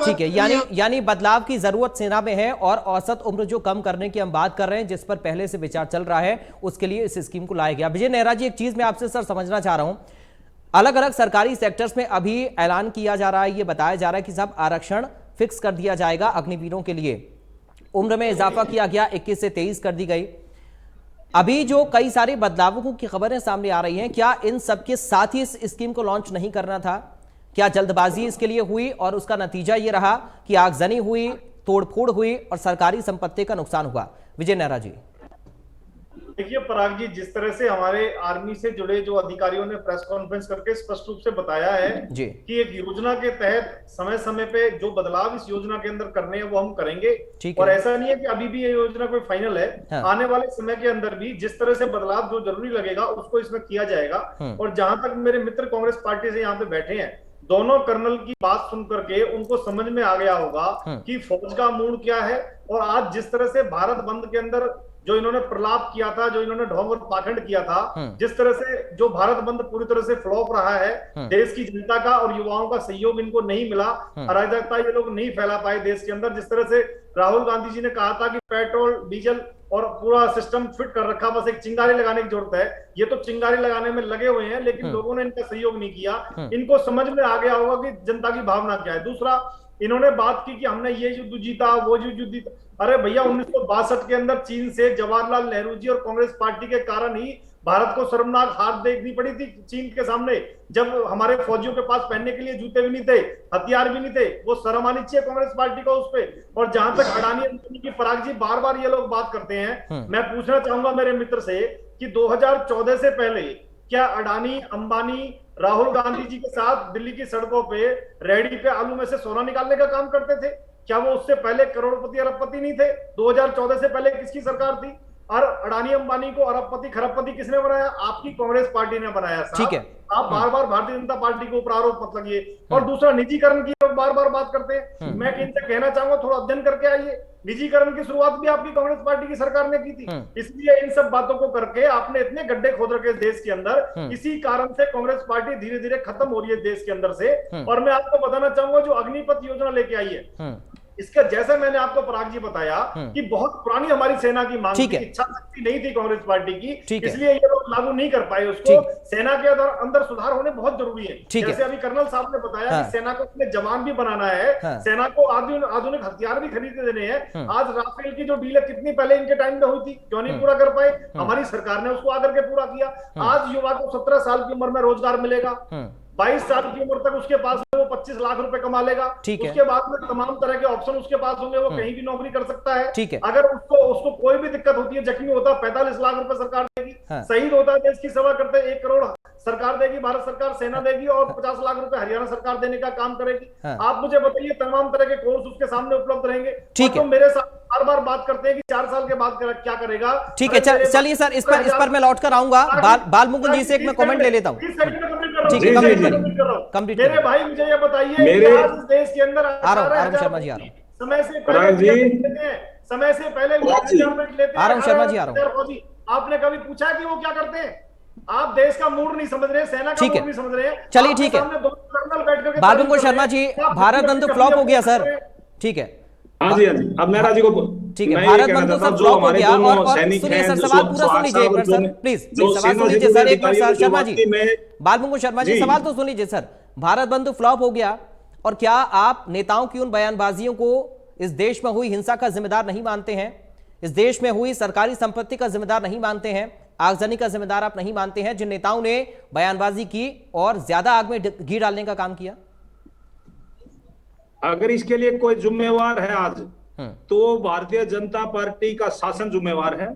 ठीक है, यानी बदलाव की जरूरत सेना में है और औसत उम्र जो कम करने की हम बात कर रहे हैं, जिस पर पहले से विचार चल रहा है, उसके लिए इस स्कीम को लाया गया। विजय नेहरा जी, एक चीज मैं आपसे सर समझना चाह रहा हूं, अलग अलग सरकारी सेक्टर्स में अभी ऐलान किया जा रहा है, ये बताया जा रहा है कि साहब आरक्षण फिक्स कर दिया जाएगा अग्निवीरों के लिए, उम्र में इजाफा किया गया, 21 से 23 कर दी गई। अभी जो कई सारे बदलावों की खबरें सामने आ रही हैं, क्या इन सबके साथ ही इस स्कीम को लॉन्च नहीं करना था? क्या जल्दबाजी इसके लिए हुई और उसका नतीजा ये रहा कि आगजनी हुई, तोड़फोड़ हुई और सरकारी संपत्ति का नुकसान हुआ? विजय नेहरा जी। देखिए पराग जी, जिस तरह से हमारे आर्मी से जुड़े जो अधिकारियों ने प्रेस कॉन्फ्रेंस करके स्पष्ट रूप से बताया है जी कि एक योजना के तहत समय समय पे जो बदलाव इस योजना के अंदर करने हैं वो हम करेंगे। ठीक और है। ऐसा नहीं है कि अभी भी ये योजना कोई फाइनल है। हाँ। आने वाले समय के अंदर भी जिस तरह से बदलाव जो जरूरी लगेगा उसको इसमें किया जाएगा। और जहां तक मेरे मित्र कांग्रेस पार्टी से यहाँ पे बैठे हैं, दोनों कर्नल की बात सुन करके उनको समझ में आ गया होगा कि फौज का मूड क्या है। और आज जिस तरह से भारत बंद के अंदर जो इन्होंने प्रलाप किया था, जो इन्होंने ढोंग और पाखंड किया था, जिस तरह से जो भारत बंद पूरी तरह से फ्लॉप रहा है, देश की जनता का और युवाओं का सहयोग इनको नहीं मिला, अराजकता ये लोग नहीं फैला पाए देश के अंदर। जिस तरह से राहुल गांधी जी ने कहा था कि पेट्रोल डीजल और पूरा सिस्टम फिट कर रखा, बस एक चिंगारी लगाने की जरूरत है, ये तो चिंगारी लगाने में लगे हुए हैं, लेकिन लोगों ने इनका सहयोग नहीं किया। इनको समझ में आ गया होगा कि जनता की भावना क्या है। दूसरा, इन्होंने बात की कि हमने ये युद्ध जीता, वो युद्ध जीता। अरे भैया, 1962 के अंदर चीन से जवाहरलाल नेहरू जी और कांग्रेस पार्टी के कारण ही भारत को शर्मनाक हार देखनी पड़ी थी चीन के सामने, जब हमारे फौजियों के पास पहनने के लिए जूते भी नहीं थे, हथियार भी नहीं थे। वो शर्म आनी चाहिए कांग्रेस पार्टी को उस पे। और जहां तक अडानी अंबानी की, पराग जी बार बार ये लोग बात करते हैं, मैं पूछना चाहूंगा मेरे मित्र से कि 2014 से पहले क्या अडानी अंबानी राहुल गांधी जी के साथ दिल्ली की सड़कों पे रेहड़ी पे आलू में से सोना निकालने का काम करते थे? क्या वो उससे पहले करोड़पति अरबपति नहीं थे? 2014 से पहले किसकी सरकार थी? और अडानी अंबानी को अरबपति खरबपति किसने बनाया? आपकी कांग्रेस पार्टी ने बनाया। ठीक है। आप बार बार भारतीय जनता पार्टी को ऊपर आरोप मत लगिए। और दूसरा, निजीकरण की लोग बार बार बात करते हैं। मैं इनसे कहना चाहूंगा, थोड़ा अध्ययन करके आइए। निजीकरण की शुरुआत भी आपकी कांग्रेस पार्टी की सरकार ने की थी। इसलिए इन सब बातों को करके आपने इतने गड्ढे खोद रखे देश के अंदर। इसी कारण से कांग्रेस पार्टी धीरे धीरे खत्म हो रही है देश के अंदर से। और मैं आपको बताना चाहूंगा, जो अग्निपथ योजना लेके आई है, इसका जैसे मैंने आपको पराग जी बताया कि बहुत पुरानी हमारी सेना की मांग थी, इच्छा शक्ति नहीं थी कांग्रेस पार्टी की, इसलिए ये लोग लागू नहीं कर पाए उसको। सेना के अंदर सुधार होने बहुत जरूरी है। जैसे अभी कर्नल साहब ने बताया कि सेना को अपने जवान भी बनाना है, सेना को आधुनिक हथियार भी खरीद देने हैं। आज राफेल की जो डील है, कितनी पहले इनके टाइम में हुई थी, क्यों नहीं पूरा कर पाए? हमारी सरकार ने उसको आकर के पूरा किया। आज युवा को 17 साल की उम्र में रोजगार मिलेगा, 22 साल की उम्र तक उसके पास वो 25 लाख रुपए कमा लेगा। उसके बाद में तमाम तरह के ऑप्शन उसके पास होंगे, वो कहीं भी नौकरी कर सकता है। अगर उसको कोई भी दिक्कत होती है, जख्मी होता है, 45 लाख रुपए सरकार देगी। शहीद होता है, देश की सेवा करते हैं, 1 करोड़ सरकार देगी, भारत सरकार सेना देगी, और 50 लाख रुपए हरियाणा सरकार देने का काम करेगी। आप मुझे बताइए, तमाम तरह के कोर्स उसके सामने उपलब्ध रहेंगे। तो मेरे साथ बार बार बात करते हैं कि 4 साल के बाद क्या करेगा। ठीक है, चलिए सर, इस पर मैं लौट कर आऊंगा। बाल मुकुंद जी से एक मैं कमेंट ले लेता हूँ। ठीक है, कंप्लीट मेरे भाई, मुझे ये बताइए, आज देश के अंदर आ रहा हूँ शर्मा जी, आ रहा हूँ। समय से पहले आ रहा हूँ शर्मा जी, आ रहा हूँ। आपने कभी पूछा कि वो क्या करते हैं? आप देश का मूड नहीं समझ रहे, सेना का मूड नहीं समझ रहे। चलिए ठीक है, बाल मुकुंद शर्मा जी, भारत बंद फ्लॉप हो गया सर। ठीक है, हाँ जी, हाँ जी। अब मेहरा जी को ठीक है, भारत बंद तो सब फ्लॉप हो गया। और सुनिए सर, सवाल पूरा सुन लीजिए एक बार सर, प्लीज सवाल सुन लीजिए सर एक बार सर। शर्मा जी, बाल मुकुंद शर्मा जी, सवाल तो सुन लीजिए सर। भारत बंद फ्लॉप हो गया, और क्या आप नेताओं की उन बयानबाजियों को इस देश में हुई हिंसा का जिम्मेदार नहीं मानते हैं? इस देश में हुई सरकारी संपत्ति का जिम्मेदार नहीं मानते हैं? आगजनी का जिम्मेदार आप नहीं मानते हैं, जिन नेताओं ने बयानबाजी की और ज्यादा आग में घी डालने का काम किया? अगर इसके लिए कोई जिम्मेवार है आज, तो भारतीय जनता पार्टी का शासन जिम्मेवार है।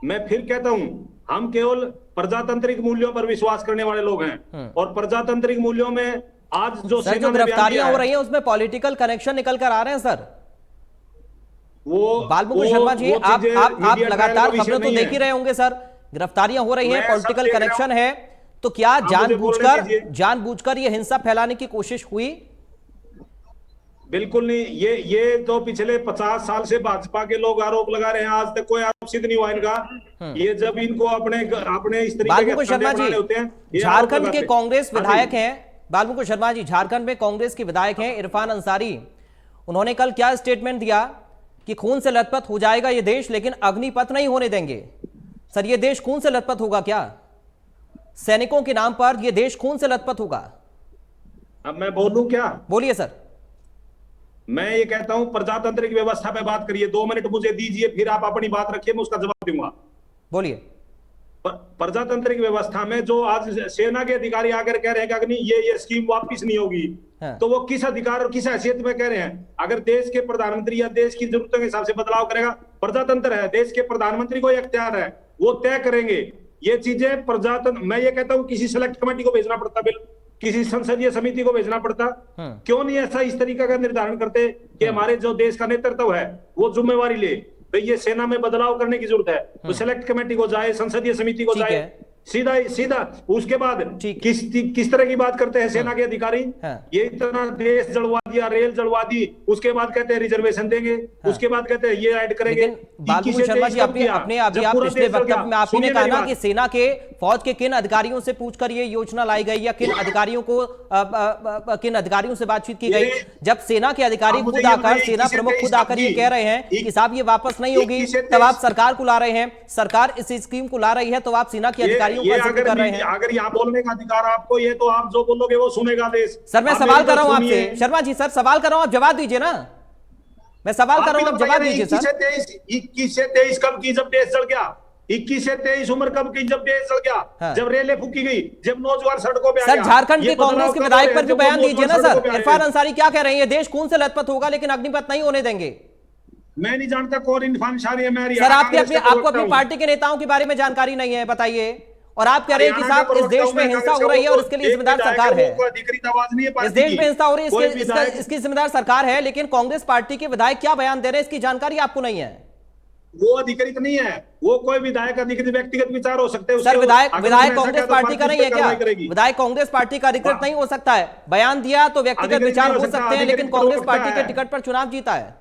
मैं फिर कहता हूं, हम केवल प्रजातांत्रिक मूल्यों पर विश्वास करने वाले लोग हैं, और प्रजातांत्रिक मूल्यों में आज जो गिरफ्तारियां हो रही हैं उसमें पॉलिटिकल कनेक्शन निकल कर आ रहे हैं सर। वो बाल मुकुंद शर्मा जी, आप लगातार खबरें तो देख ही रहे होंगे सर। गिरफ्तारियां हो रही हैं, पॉलिटिकल कनेक्शन है, तो क्या जानबूझकर ये हिंसा फैलाने की कोशिश हुई? बिल्कुल नहीं। ये तो पिछले 50 साल से भाजपा के लोग आरोप लगा रहे हैं, आज तक कोई आरोप सिद्ध नहीं हुआ इनका। ये जब इनको अपने इस तरीके के शर्मा जी, झारखंड के कांग्रेस विधायक हैं, बाल मुकुंद शर्मा जी, झारखंड में कांग्रेस के विधायक हैं इरफान अंसारी। उन्होंने कल क्या स्टेटमेंट दिया कि खून से लथपथ हो जाएगा ये देश, लेकिन अग्निपथ नहीं होने देंगे। सर, ये देश खून से लथपथ होगा क्या? सैनिकों के नाम पर ये देश खून से लथपथ होगा? अब मैं बोलूं क्या? बोलिए सर। मैं ये कहता हूं, प्रजातांत्रिक व्यवस्था पे बात करिए। 2 मिनट मुझे दीजिए, फिर आप अपनी बात रखिए, मैं उसका जवाब दूंगा। बोलिए। प्रजातांत्रिक व्यवस्था में जो आज सेना के अधिकारी आकर कह रहे हैं कि ये स्कीम वापस नहीं होगी, तो वो किस अधिकार और किस हैसियत में कह रहे हैं? अगर देश के प्रधानमंत्री या देश की जरूरतों के हिसाब से बदलाव करेगा, प्रजातंत्र है, देश के प्रधानमंत्री को इख्तियार है, वो तय करेंगे। ये चीजें प्रजातंत्र, मैं ये कहता हूँ किसी सेलेक्ट कमेटी को भेजना पड़ता, बिल किसी संसदीय समिति को भेजना पड़ता। क्यों नहीं ऐसा इस तरीका का निर्धारण करते कि हमारे जो देश का नेतृत्व है वो जिम्मेवारी ले, भाई ये सेना में बदलाव करने की जरूरत है, तो सेलेक्ट कमेटी को जाए, संसदीय समिति को जाए, सीधा उसके बाद किस तरह की बात करते हैं सेना के अधिकारी, ये इतना देश जलवा दिया, रेल जलवा दी, उसके बाद कहते हैं रिजर्वेशन देंगे, उसके बाद कहते हैं ये ऐड करेंगे। बाबू शर्मा जी, अपने अभी आप पिछले वक्तव्य में आप ही ने कहा ना कि सेना के फौज के किन अधिकारियों से पूछकर ये योजना लाई गई या किन अधिकारियों से बातचीत की गई। जब सेना के अधिकारी खुद आकर, सेना प्रमुख खुद आकर ये कह रहे हैं कि साहब ये वापस नहीं होगी, तब आप सरकार को ला रहे हैं, सरकार इस स्कीम को ला रही है, तो आप सेना के अधिकारी अगर यहाँ बोलने का अधिकार आपको ये, तो आप जो बोलोगे वो सुनेगा देश। सर मैं सवाल कर रहा हूं आपसे, शर्मा जी सर सवाल कर रहा हूं, आप जवाब दीजिए ना, मैं सवाल कर रहा हूं, आप जवाब दीजिए सर। 21 से 23 कब की, जब देश जल गया? 21 से 23 उम्र कब की, जब देश जल गया, जब रेलें फूकी गई, जब नौजवान सड़कों पे आ गया। सर झारखंड के कांग्रेस के विधायक पर भी बयान दीजिए ना सर। इरफान अंसारी क्या कह रहे हैं, देश खून से लथपथ होगा लेकिन अग्निपथ नहीं होने देंगे। मैं नहीं जानता कौन इरफान अंसारी है। सर आपको अपनी पार्टी के नेताओं के बारे में जानकारी नहीं है, बताइए, और आप कह रहे हैं कि साहब इस देश में हिंसा हो रही है और इसके लिए जिम्मेदार सरकार है। इस देश में हिंसा हो रही है, इसकी जिम्मेदार सरकार है, लेकिन कांग्रेस पार्टी के विधायक क्या बयान दे रहे हैं इसकी जानकारी आपको नहीं है। वो अधिकृत नहीं है, वो कोई विधायक अधिकृत व्यक्तिगत विचार हो सकते हैं। सर विधायक कांग्रेस पार्टी का नहीं है क्या? विधायक कांग्रेस पार्टी का अधिकृत नहीं हो सकता है? बयान दिया तो व्यक्तिगत विचार हो सकते हैं, लेकिन कांग्रेस पार्टी के टिकट पर चुनाव जीता है।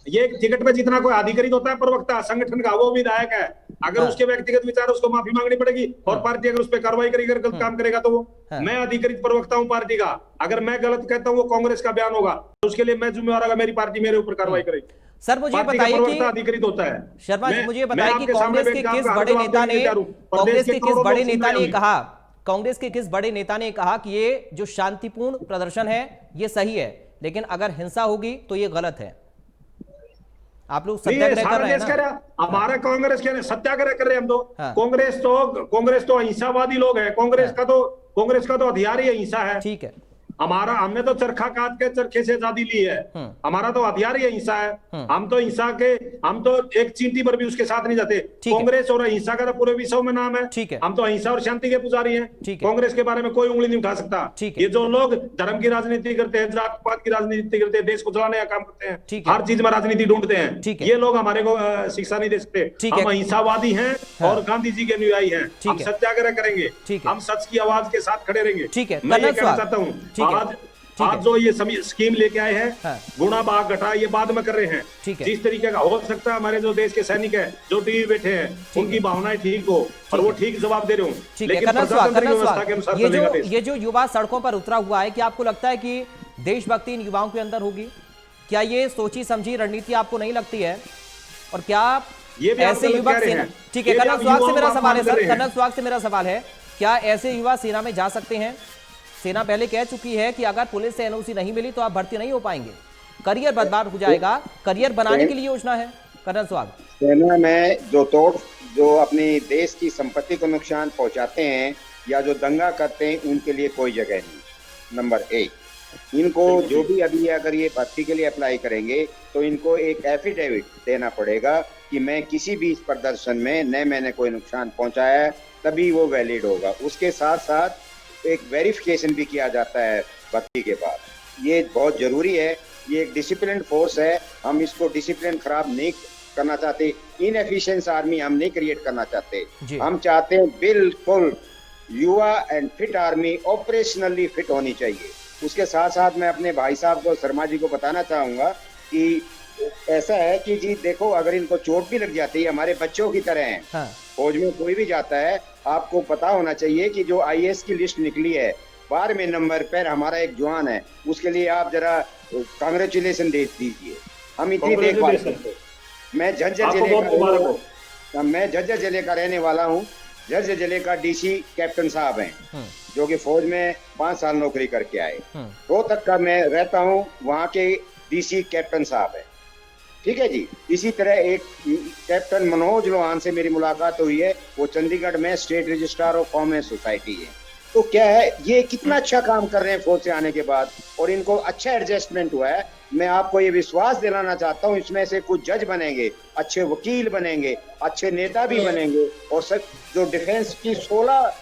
ये टिकट पे जितना कोई अधिकृत होता है प्रवक्ता संगठन का, वो विधायक है। अगर उसके व्यक्तिगत विचार, उसको माफी मांगनी पड़ेगी, और पार्टी अगर उस पर कार्रवाई करेगी, अगर गलत काम करेगा तो वो, मैं अधिकृत प्रवक्ता हूं पार्टी का, अगर मैं गलत कहता हूं वो कांग्रेस का बयान होगा, तो उसके लिए मैं जिम्मेवार होगा, मेरी पार्टी मेरे ऊपर कार्रवाई करेगी। सर मुझे बताइए कि अधिकृत होता है। शर्मा जी मुझे बताइए कि कांग्रेस के किस बड़े नेता ने कहा कि ये जो शांतिपूर्ण प्रदर्शन है ये सही है, लेकिन अगर हिंसा होगी तो ये गलत है। आप लोग सत्याग्रह कर रहे हैं ना? हमारा कांग्रेस के सत्याग्रह कर रहे हैं हम तो। कांग्रेस तो अहिंसावादी लोग हैं। कांग्रेस का तो हथियार ही अहिंसा है। ठीक है, हमने तो चरखा काट के चरखे से आजादी ली है। हमारा तो हथियार ही अहिंसा है। हम तो एक चींटी पर भी उसके साथ नहीं जाते। कांग्रेस और अहिंसा का तो पूरे विश्व में नाम है। ठीक है, हम तो अहिंसा और शांति के पुजारी हैं। कांग्रेस के बारे में कोई उंगली नहीं उठा सकता। ये जो लोग धर्म की राजनीति करते हैं, जातपात की राजनीति करते हैं, देश को जलाने का काम करते हैं, हर चीज में राजनीति ढूंढते हैं, ये लोग हमारे को शिक्षा नहीं दे सकते। हम अहिंसावादी हैं और गांधी जी के अनुयायी हैं। हम सत्याग्रह करेंगे, हम सच की आवाज के साथ खड़े रहेंगे। ठीक है, मैं ये कहना चाहता हूँ, आज जो ये स्कीम लेके आए हैं, गुणा भाग घटा, ये बाद में कर रहे हैं। जिस तरीके का हो सकता है, हमारे जो देश के सैनिक हैं जो टीवी बैठे हैं, उनकी भावनाएं ठीक हो और वो ठीक जवाब दे रहे हो। लेकिन ये जो युवा सड़कों पर उतरा हुआ है, क्या आपको लगता है कि देशभक्ति इन युवाओं के अंदर होगी? क्या ये सोची समझी रणनीति आपको नहीं लगती है? और क्या ऐसे युवक सेना, ठीक है, कर्नल सुहाग से मेरा सवाल है सर, कर्नल सुहाग से मेरा सवाल है, क्या ऐसे युवा सेना में जा सकते हैं? सेना पहले कह चुकी है कि अगर पुलिस से एनओसी नहीं मिली तो आप भर्ती नहीं हो पाएंगे, करियर बर्बाद हो जाएगा, करियर बनाने के लिए योजना है। कर्नल सुहाग, सेना में जो अपनी देश की संपत्ति को नुकसान पहुंचाते हैं या जो दंगा करते हैं, उनके लिए कोई जगह नहीं। नंबर 1, इनको जो भी अभी अगर ये भर्ती के लिए अप्लाई करेंगे तो इनको एक एफिडेविट देना पड़ेगा कि मैं किसी भी इस प्रदर्शन में न मैंने कोई नुकसान पहुंचाया है, तभी वो वैलिड होगा। उसके साथ साथ एक वेरिफिकेशन भी किया जाता है भर्ती के बाद। ये बहुत जरूरी है। ये एक डिसिप्लिन फोर्स है, हम इसको डिसिप्लिन खराब नहीं करना चाहते। इनएफिशिएंट आर्मी हम नहीं क्रिएट करना चाहते। हम चाहते हैं बिल्कुल युवा and fit army, operationally fit होनी चाहिए। उसके साथ साथ मैं अपने भाई साहब को, शर्मा जी को बताना चाहूंगा कि ऐसा है कि जी देखो, अगर इनको चोट भी लग जाती है, हमारे बच्चों की तरह हैं। फौज में कोई भी जाता है, आपको पता होना चाहिए कि जो आईएएस की लिस्ट निकली है, 12वें नंबर पर हमारा एक जवान है, उसके लिए आप जरा कांग्रेचुलेशन दे दीजिए। हम इतनी देखभाल करते। मैं झज्जर जिले का रहने वाला हूँ। झज्जर जिले का डीसी कैप्टन साहब हैं, जो कि फौज में 5 साल नौकरी करके आए। रोहतक का मैं रहता हूँ, वहाँ के डीसी कैप्टन साहब है। ठीक है जी। इसी तरह एक कैप्टन मनोज लोहान से मेरी मुलाकात हुई है, वो चंडीगढ़ में state registrar of commerce society है। तो क्या है, ये कितना अच्छा काम कर रहे हैं फौज से आने के बाद, और इनको अच्छा एडजस्टमेंट हुआ है। मैं आपको ये विश्वास दिलाना चाहता हूँ, इसमें से कुछ जज बनेंगे, अच्छे वकील बनेंगे, अच्छे नेता भी बनेंगे, और सब जो डिफेंस की 16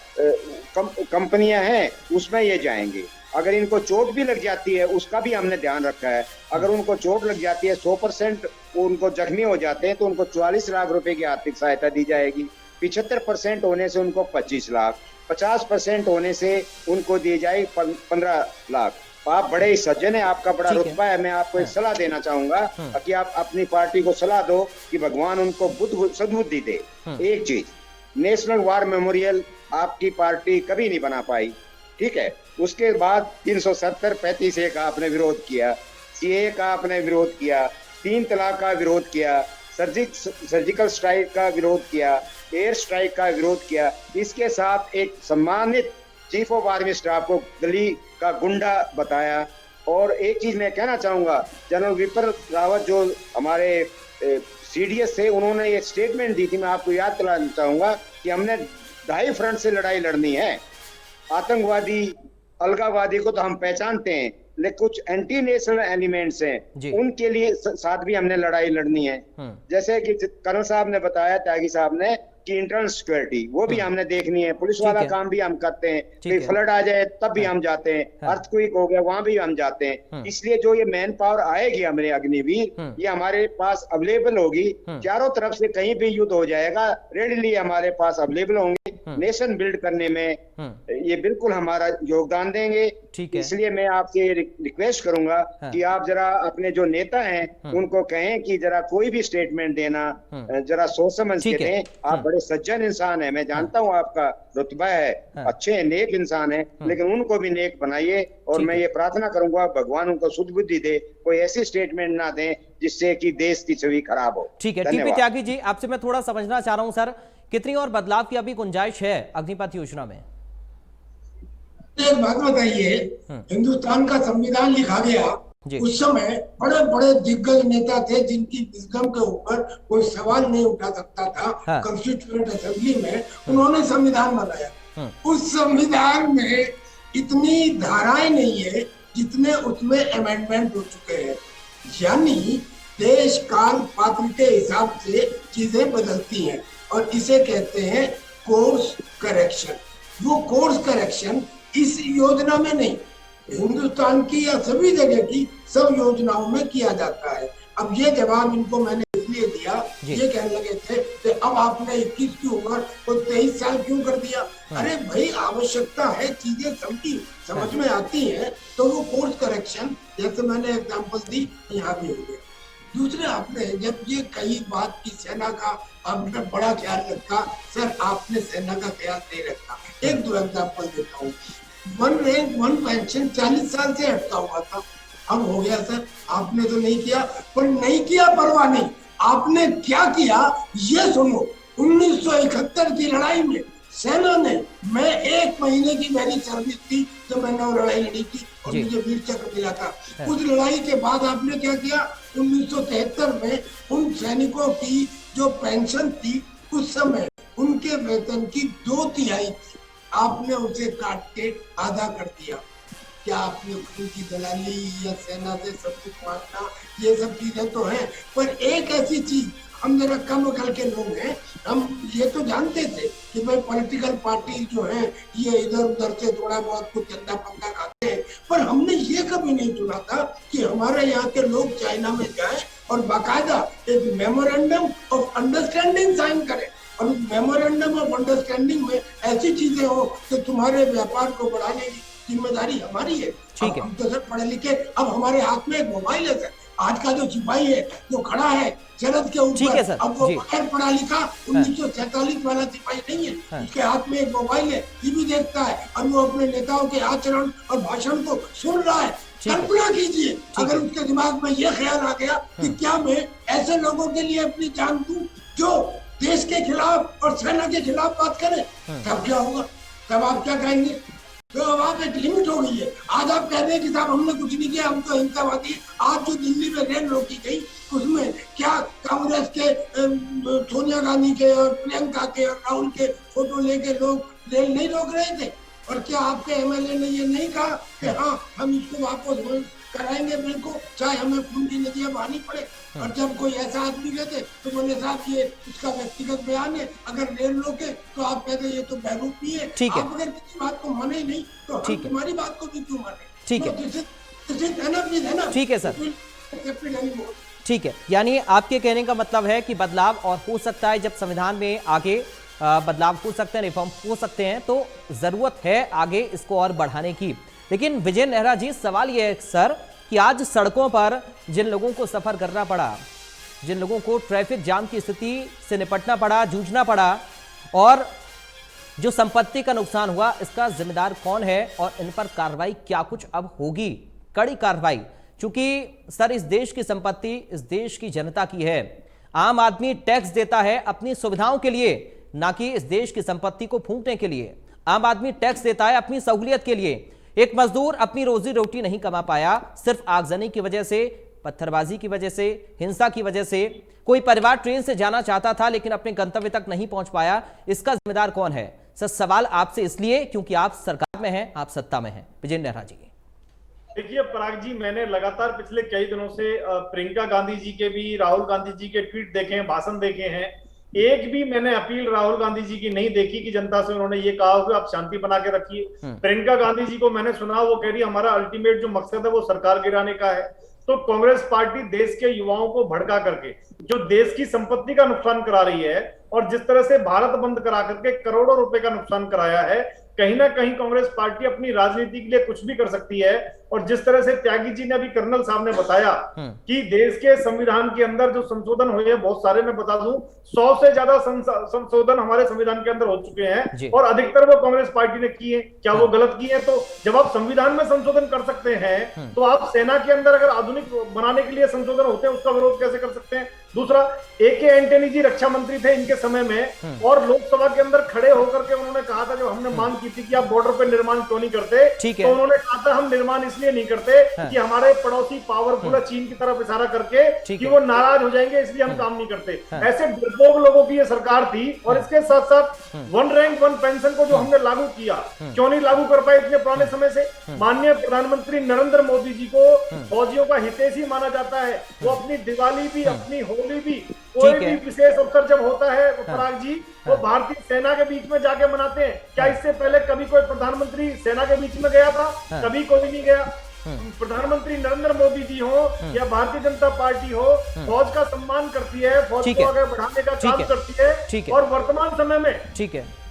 कंपनियां हैं उसमें ये जाएंगे। अगर इनको चोट भी लग जाती है उसका भी हमने ध्यान रखा है। अगर उनको चोट लग जाती है, 100% उनको जख्मी हो जाते हैं, तो उनको 44 लाख रुपए की आर्थिक सहायता दी जाएगी। 75% होने से उनको 25 लाख, 50% होने से उनको दी जाएगी 15 लाख। आप बड़े ही सज्जन है, आपका बड़ा रुतबा है, मैं आपको एक सलाह देना चाहूंगा कि आप अपनी पार्टी को सलाह दो कि भगवान उनको सद्बुद्धि दे। एक चीज, नेशनल वार मेमोरियल आपकी पार्टी कभी नहीं बना पाई, ठीक है। उसके बाद 370, 35A का आपने विरोध किया, CAA का आपने विरोध किया, 3 तलाक का विरोध किया, सर्जिकल स्ट्राइक का विरोध किया, एयर स्ट्राइक का विरोध किया। इसके साथ एक सम्मानित चीफ ऑफ आर्मी स्टाफ को गली का गुंडा बताया। और एक चीज मैं कहना चाहूंगा, जनरल विपिन रावत जो हमारे CDS थे, उन्होंने एक स्टेटमेंट दी थी, मैं आपको याद दिलाना चाहूंगा कि हमने 2 फ्रंट से लड़ाई लड़नी है। आतंकवादी, अलगावादी को तो हम पहचानते हैं, लेकिन कुछ एंटी नेशनल एलिमेंट्स हैं, उनके लिए साथ भी हमने लड़ाई लड़नी है। जैसे कि कर्नल साहब ने बताया, त्यागी साहब ने, कि इंटरनल सिक्योरिटी वो भी हमने देखनी है। पुलिस वाला काम भी हम करते हैं, कहीं फ्लड आ जाए तब भी हम जाते हैं, अर्थक्वेक हो गया वहां भी हम जाते हैं। इसलिए जो ये मैन पावर आएगी हमारे अग्निवीर, ये हमारे पास अवेलेबल होगी। चारों तरफ से कहीं भी युद्ध हो जाएगा, रेडीली हमारे पास अवेलेबल होंगे। नेशन बिल्ड करने में ये बिल्कुल हमारा योगदान देंगे। इसलिए मैं आपसे रिक्वेस्ट करूंगा कि आप जरा अपने जो नेता हैं उनको कहें कि जरा कोई भी स्टेटमेंट देना जरा सोच समझ के दें। आप बड़े सज्जन इंसान है, मैं जानता हूँ आपका रुतबा है, अच्छे नेक इंसान है, लेकिन उनको भी नेक बनाइए। और मैं ये प्रार्थना करूंगा भगवान उनको सुध-बुद्धि दे, कोई ऐसी स्टेटमेंट ना दें जिससे कि देश की छवि खराब हो। ठीक है, टीपी त्यागी जी, आपसे मैं थोड़ा समझना चाह रहा हूं सर, कितनी और बदलाव की अभी गुंजाइश है अग्निपथ योजना में? एक बात बताइए, हिंदुस्तान का संविधान लिखा गया, उस समय बड़े बड़े दिग्गज नेता थे जिनकी विजडम के ऊपर कोई सवाल नहीं उठा सकता था। कॉन्स्टिट्यूएंट असेंबली में उन्होंने संविधान बनाया। उस संविधान में इतनी धाराएं नहीं है जितने उसमें अमेंडमेंट हो चुके हैं। यानी देश काल पात्र के हिसाब से चीजें बदलती हैं, और इसे कहते हैं कोर्स करेक्शन। वो कोर्स करेक्शन इस योजना में नहीं, हिंदुस्तान की या सभी जगह की सब योजनाओं में किया जाता है। अब ये जवाब इनको मैंने इसलिए दिया, ये कहने लगे थे कि अब आपने 21 की उम्र को 23 साल क्यों कर दिया। अरे भाई, आवश्यकता है, चीजें समझ में आती हैं, तो वो कोर्स करेक्शन, जैसे मैंने एग्जांपल दी, यहाँ भी हो गया। दूसरे, आपने जब ये कई बात की सेना का आपने बड़ा ख्याल रखा, सर आपने सेना का ख्याल नहीं रखा। एक दो एग्जांपल देता हूँ। 1 रैंक 1 पेंशन 40 साल से अटका हुआ था, अब हो गया सर। आपने तो नहीं किया, पर नहीं किया परवाह नहीं, आपने क्या किया ये सुनो। 1971 की लड़ाई में सेना ने, मैं 1 महीने की मेरी सर्विस थी जब मैंने वो लड़ाई लड़ी थी और मुझे वीर चक्र मिला था। उस लड़ाई के बाद आपने क्या किया, 1973 में उन सैनिकों की जो पेंशन थी उस समय उनके वेतन की 2/3 थी, आपने उसे काट के आधा कर दिया। क्या आपने खून की दलाली या सेना से सब कुछ मांगना, ये सब चीजें तो हैं, पर एक ऐसी चीज, हम जरा कम अकल के लोग हैं, हम ये तो जानते थे कि भाई पॉलिटिकल पार्टी जो है ये इधर उधर से थोड़ा बहुत कुछ चंदा पंदा खाते हैं, पर हमने ये कभी नहीं सुना था कि हमारे यहाँ के लोग चाइना में जाएं और बाकायदा एक मेमोरेंडम ऑफ अंडरस्टैंडिंग साइन करें, और उस मेमोरेंडम ऑफ अंडरस्टैंडिंग में ऐसी चीजें हो कि तुम्हारे व्यापार को बढ़ाने की जिम्मेदारी हमारी है। ठीक है, हम तो सर पढ़े लिखे, अब हमारे हाथ में एक मोबाइल है सर। आज का जो सिपाही है जो खड़ा है सरहद के ऊपर, अब वो बगैर पढ़ा लिखा 1947 वाला सिपाही नहीं है, उसके हाथ में एक मोबाइल है, टीवी देखता है और वो अपने नेताओं के आचरण और भाषण को सुन रहा है। कल्पना कीजिए अगर उसके दिमाग में ये ख्याल आ गया कि क्या मैं ऐसे लोगों के लिए अपनी जान दूं जो देश के खिलाफ और सेना के खिलाफ बात करें, तब क्या होगा, तब आप क्या कहेंगे। तो अब आप एक लिमिट हो गई है। आज आप कह रहे हैं कि साहब हमने कुछ नहीं किया, हम तो हिंसावादी। आज जो दिल्ली में रेल रोकी गई उसमें क्या कांग्रेस के सोनिया गांधी के और प्रियंका के और राहुल के फोटो लेके लोग रेल नहीं रोक रहे थे? और क्या आपके MLA ने ये नहीं कहा कि हाँ हम इसको वापस कराएंगे बिल को, चाहे हमें पूंजी नदियां बहानी पड़े। और जब कोई ऐसा आदमी कहते तो बोले साहब ये उसका व्यक्तिगत बयान है, अगर रेल रोके तो आप कहते ये तो बहरूपी है। ठीक है, आप अगर किसी बात को माने नहीं तो हम तुम्हारी बात को भी क्यों माने? ठीक है, ठीक है सर, ठीक है। यानी आपके कहने का मतलब है कि बदलाव और हो सकता है, जब संविधान में आगे बदलाव हो सकते हैं, रिफॉर्म हो सकते हैं, तो जरूरत है आगे इसको और बढ़ाने की। लेकिन विजय नेहरा जी, सवाल यह है सर कि आज सड़कों पर जिन लोगों को सफर करना पड़ा, जिन लोगों को ट्रैफिक जाम की स्थिति से निपटना पड़ा, जूझना पड़ा, और जो संपत्ति का नुकसान हुआ, इसका जिम्मेदार कौन है और इन पर कार्रवाई क्या कुछ अब होगी? कड़ी कार्रवाई, क्योंकि सर इस देश की संपत्ति इस देश की जनता की है। आम आदमी टैक्स देता है अपनी सुविधाओं के लिए, ना कि इस देश की संपत्ति को फूंकने के लिए। आम आदमी टैक्स देता है अपनी सहूलियत के लिए। एक मजदूर अपनी रोजी रोटी नहीं कमा पाया सिर्फ आगजनी की वजह से, पत्थरबाजी की वजह से, हिंसा की वजह से। कोई परिवार ट्रेन से जाना चाहता था लेकिन अपने गंतव्य तक नहीं पहुंच पाया, इसका जिम्मेदार कौन है? सर सवाल आपसे इसलिए क्योंकि आप सरकार में हैं, आप सत्ता में हैं। विजय नेहरा जी, देखिए पराग जी, मैंने लगातार पिछले कई दिनों से प्रियंका गांधी जी के भी, राहुल गांधी जी के ट्वीट देखे हैं, भाषण देखे हैं। एक भी मैंने अपील राहुल गांधी जी की नहीं देखी कि जनता से उन्होंने ये कहा हो कि आप शांति बना के रखिए। प्रियंका गांधी जी को मैंने सुना, वो कह रही हमारा अल्टीमेट जो मकसद है वो सरकार गिराने का है। तो कांग्रेस पार्टी देश के युवाओं को भड़का करके जो देश की संपत्ति का नुकसान करा रही है, और जिस तरह से भारत बंद करा करके करोड़ों रुपए का नुकसान कराया है, कहीं ना कहीं कांग्रेस पार्टी अपनी राजनीति के लिए कुछ भी कर सकती है। और जिस तरह से त्यागी जी ने अभी कर्नल साहब ने बताया कि देश के संविधान के अंदर जो संशोधन हुए हैं बहुत सारे, मैं बता दूं 100 से ज्यादा संशोधन हमारे संविधान के अंदर हो चुके हैं, और अधिकतर वो कांग्रेस पार्टी ने किए। क्या वो गलत किए? तो जब आप संविधान में संशोधन कर सकते हैं तो आप सेना के अंदर अगर आधुनिक बनाने के लिए संशोधन होते हैं उसका विरोध कैसे कर सकते हैं? दूसरा, AK एंटनी जी रक्षा मंत्री थे इनके समय में, और लोकसभा के अंदर खड़े होकर के उन्होंने कहा था, जब हमने मांग की थी कि आप बॉर्डर पे निर्माण क्यों नहीं करते, तो उन्होंने कहा था हम निर्माण इसलिए नहीं करते कि हमारे पड़ोसी पावरफुल है चीन की तरफ इशारा करके कि वो नाराज हो जाएंगे, इसलिए हम काम नहीं करते। ऐसे डरपोक लोगों की ये सरकार थी। और इसके साथ साथ 1 रैंक 1 पेंशन को जो हमने लागू किया, क्यों नहीं लागू कर पाए इतने पुराने समय से? माननीय प्रधानमंत्री नरेंद्र मोदी जी को फौजियों का हितैषी माना जाता है। वो अपनी दिवाली भी, अपनी होली भी, कोई भी विशेष अवसर जब होता है पराग जी, वो भारतीय सेना के बीच में जाके मनाते हैं। क्या इससे पहले कभी कोई प्रधानमंत्री सेना के बीच में गया था? कभी कोई नहीं गया। प्रधानमंत्री नरेंद्र मोदी जी हो या भारतीय जनता पार्टी हो, फौज का सम्मान करती है, फौज को आगे बढ़ाने का काम करती है। और वर्तमान समय में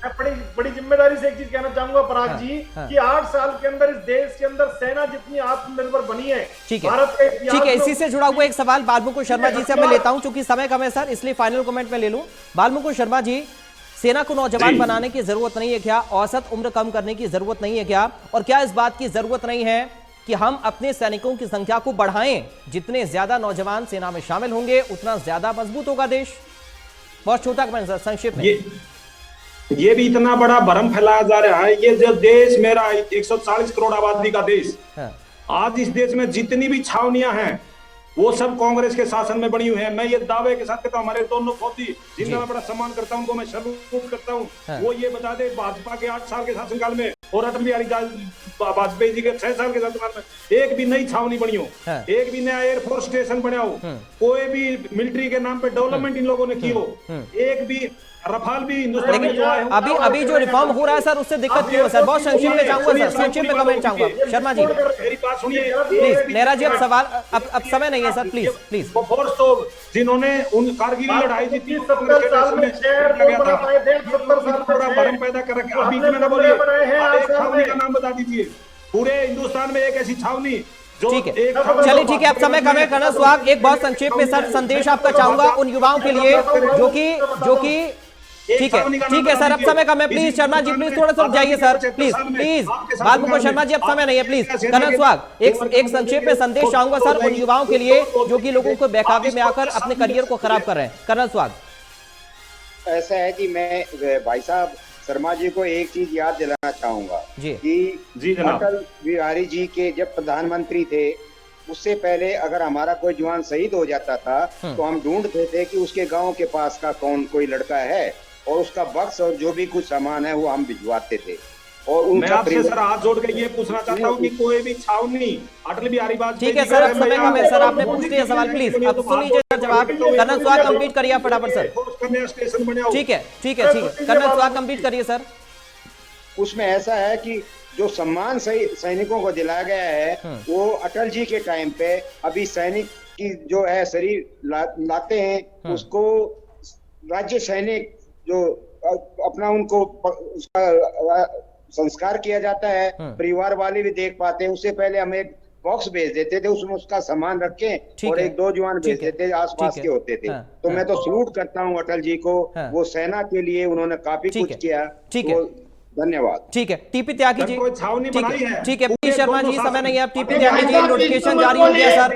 मैं बड़ी जिम्मेदारी से एक चीज कहना चाहूंगा पराग जी, कि 8 साल के अंदर इस देश के अंदर सेना जितनी आत्मनिर्भर बनी है, भारत के ठीक है। इसी से जुड़ा हुआ एक सवाल बालमुकुंद शर्मा जी से मैं लेता हूं, क्योंकि समय कम है सर, इसलिए फाइनल कमेंट में ले लूं। बालमुकुंद शर्मा जी, सेना को नौजवान बनाने की जरूरत नहीं है क्या? औसत उम्र कम करने की जरूरत नहीं है क्या? और क्या इस बात की जरूरत नहीं है कि हम अपने सैनिकों की संख्या को बढ़ाएं? जितने ज्यादा नौजवान सेना में शामिल होंगे उतना ज्यादा मजबूत होगा देश। बहुत छोटा कमेंट सर, संक्षिप्त में। ये भी इतना बड़ा भ्रम फैलाया जा रहा है। ये जो देश मेरा 140 करोड़ आबादी का देश, आज इस देश में जितनी भी छावनियां हैं वो सब कांग्रेस के शासन में बनी हुई है। मैं ये दावे के साथ कहता हूँ, हमारे दोनों फौजी जिनका मैं बड़ा सम्मान करता हूँ, उनको मैं सैल्यूट करता हूँ। वो ये बता दे, भाजपा के 8 साल के शासनकाल में और अटल बिहारी वाजपेयी जी के 6 साल के शासनकाल में एक भी नई छावनी बनी हो, एक भी नया एयरफोर्स स्टेशन बना हो, कोई भी मिलिट्री के नाम पे डेवलपमेंट इन लोगों ने की हो, एक भी रफाल भी हिंदुस्तान में अभी जो रिफॉर्म हो रहा है सर, उससे दिक्कत क्यों है सर? बहुत संक्षिप्त में चाहूंगा सर, संक्षिप्त में कमेंट चाहूंगा। शर्मा जी मेरी बात सुनिए प्लीज। नेहरा जी अब सवाल, अब समय नहीं है सर, प्लीज प्लीज। फोर्स तो जिन्होंने उन कारगिल लड़ाई जीती, 70 साल में भ्रम पैदा कर रखा। अभी में ना बोलिए, छावनी का नाम बता दीजिए पूरे हिंदुस्तान में, एक ऐसी छावनी। ठीक है, चलिए ठीक है, अब समय कम है। कर्नल सुहाग, एक बहुत संक्षेप में सर संदेश आपका चाहूंगा उन युवाओं के लिए जो कि ठीक है सर, अब समय कम है। प्लीज शर्मा जी, प्लीज थोड़ा सा जाइए sir, please please. Balmukund Sharma ji, अब समय नहीं है, प्लीज। कर्नल सुहाग, एक संक्षेप में संदेश चाहूंगा सर उन युवाओं के लिए जो कि लोगों को बहकावे में आकर अपने करियर को खराब कर रहे हैं। कर्नल सुहाग, ऐसा है कि मैं भाई साहब शर्मा जी को एक चीज याद दिलाना चाहूंगा कि अटल बिहारी जी के जब प्रधानमंत्री थे, उससे पहले अगर हमारा कोई जवान शहीद हो जाता था तो हम ढूंढते थे कि उसके गांव के पास का कोई लड़का है, और उसका बक्स और जो भी कुछ सामान है वो हम भिजवाते थे। और मैं उनका आपसे सर हाथ जोड़ के ये पूछना चाहता हूँ कि कोई भी छावनी अटल बिहारी वाजपेयी ठीक है सर, समय कम है सर, आपने पूछ लिया सवाल, प्लीज अब सुन लीजिए सर जवाब। कर्नल सुहाग कंप्लीट करिए फटाफट सर। ठीक है कर्नल सुहाग कंप्लीट करिए सर। उसमें ऐसा है कि जो सम्मान सैनिकों को दिलाया गया है वो अटल जी के टाइम पे अभी सैनिक की जो है शरीर लाते हैं उसको राज्य सैनिक जो अपना उनको उसका संस्कार किया जाता है, परिवार वाले भी देख पाते हैं। उससे पहले हम एक बॉक्स भेज देते थे, उसमें उसका सामान रखें और एक दो जवान भेज देते आसपास के होते थे। तो मैं तो सलूट करता हूँ अटल जी को, वो सेना के लिए उन्होंने काफी कुछ किया। ठीक है, धन्यवाद। ठीक है टीपी त्यागी जी, ठीक है पी शर्मा जी, समय नहीं है अब। टीपी त्यागी जी, नोटिफिकेशन जारी हो गया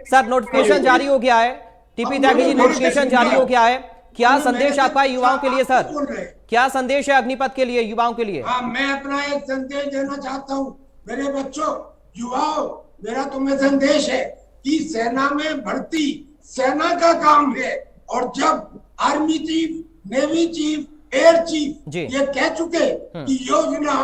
सर, नोटिफिकेशन जारी हो गया है। टीपी त्यागी जी, नोटिफिकेशन जारी हो गया है, क्या संदेश आपका युवाओं के लिए सर? क्या संदेश है अग्निपथ के लिए, युवाओं के लिए? हाँ, मैं अपना एक संदेश देना चाहता हूँ मेरे बच्चों, युवाओं, मेरा तुम्हें संदेश है कि सेना में भर्ती सेना का काम है, और जब army chief, navy chief, air chief ये कह चुके कि योजना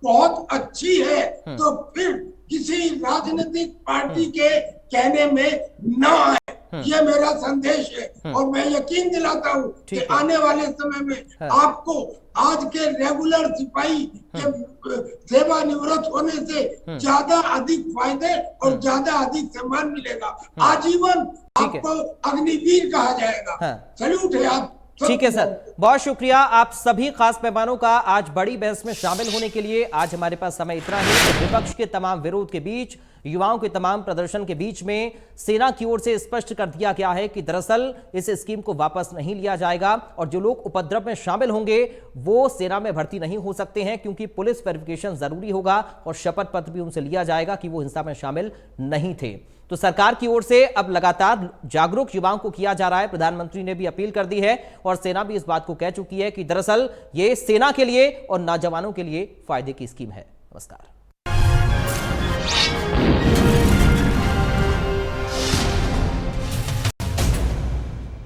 बहुत अच्छी है, तो फिर किसी राजनीतिक पार्टी के कहने में न आए, ये मेरा संदेश है। और मैं यकीन दिलाता हूँ कि आने वाले समय में आपको आज के रेगुलर सिपाही के सेवानिवृत्त होने से ज्यादा अधिक फायदे और ज्यादा अधिक सम्मान मिलेगा। आजीवन आपको अग्निवीर कहा जाएगा। सैल्यूट है आप। ठीक है सर, बहुत शुक्रिया आप सभी खास मेहमानों का आज बड़ी बहस में शामिल होने के लिए। आज हमारे पास समय इतना ही। तो विपक्ष के तमाम विरोध के बीच, युवाओं के तमाम प्रदर्शन के बीच में सेना की ओर से स्पष्ट कर दिया गया है कि दरअसल इस स्कीम को वापस नहीं लिया जाएगा और जो लोग उपद्रव में शामिल होंगे वो सेना में भर्ती नहीं हो सकते हैं, क्योंकि पुलिस वेरिफिकेशन जरूरी होगा और शपथ पत्र भी उनसे लिया जाएगा कि वो हिंसा में शामिल नहीं थे। तो सरकार की ओर से अब लगातार जागरूक युवाओं को किया जा रहा है। प्रधानमंत्री ने भी अपील कर दी है और सेना भी इस बात को कह चुकी है कि दरअसल ये सेना के लिए और नौजवानों के लिए फायदे की स्कीम है। नमस्कार।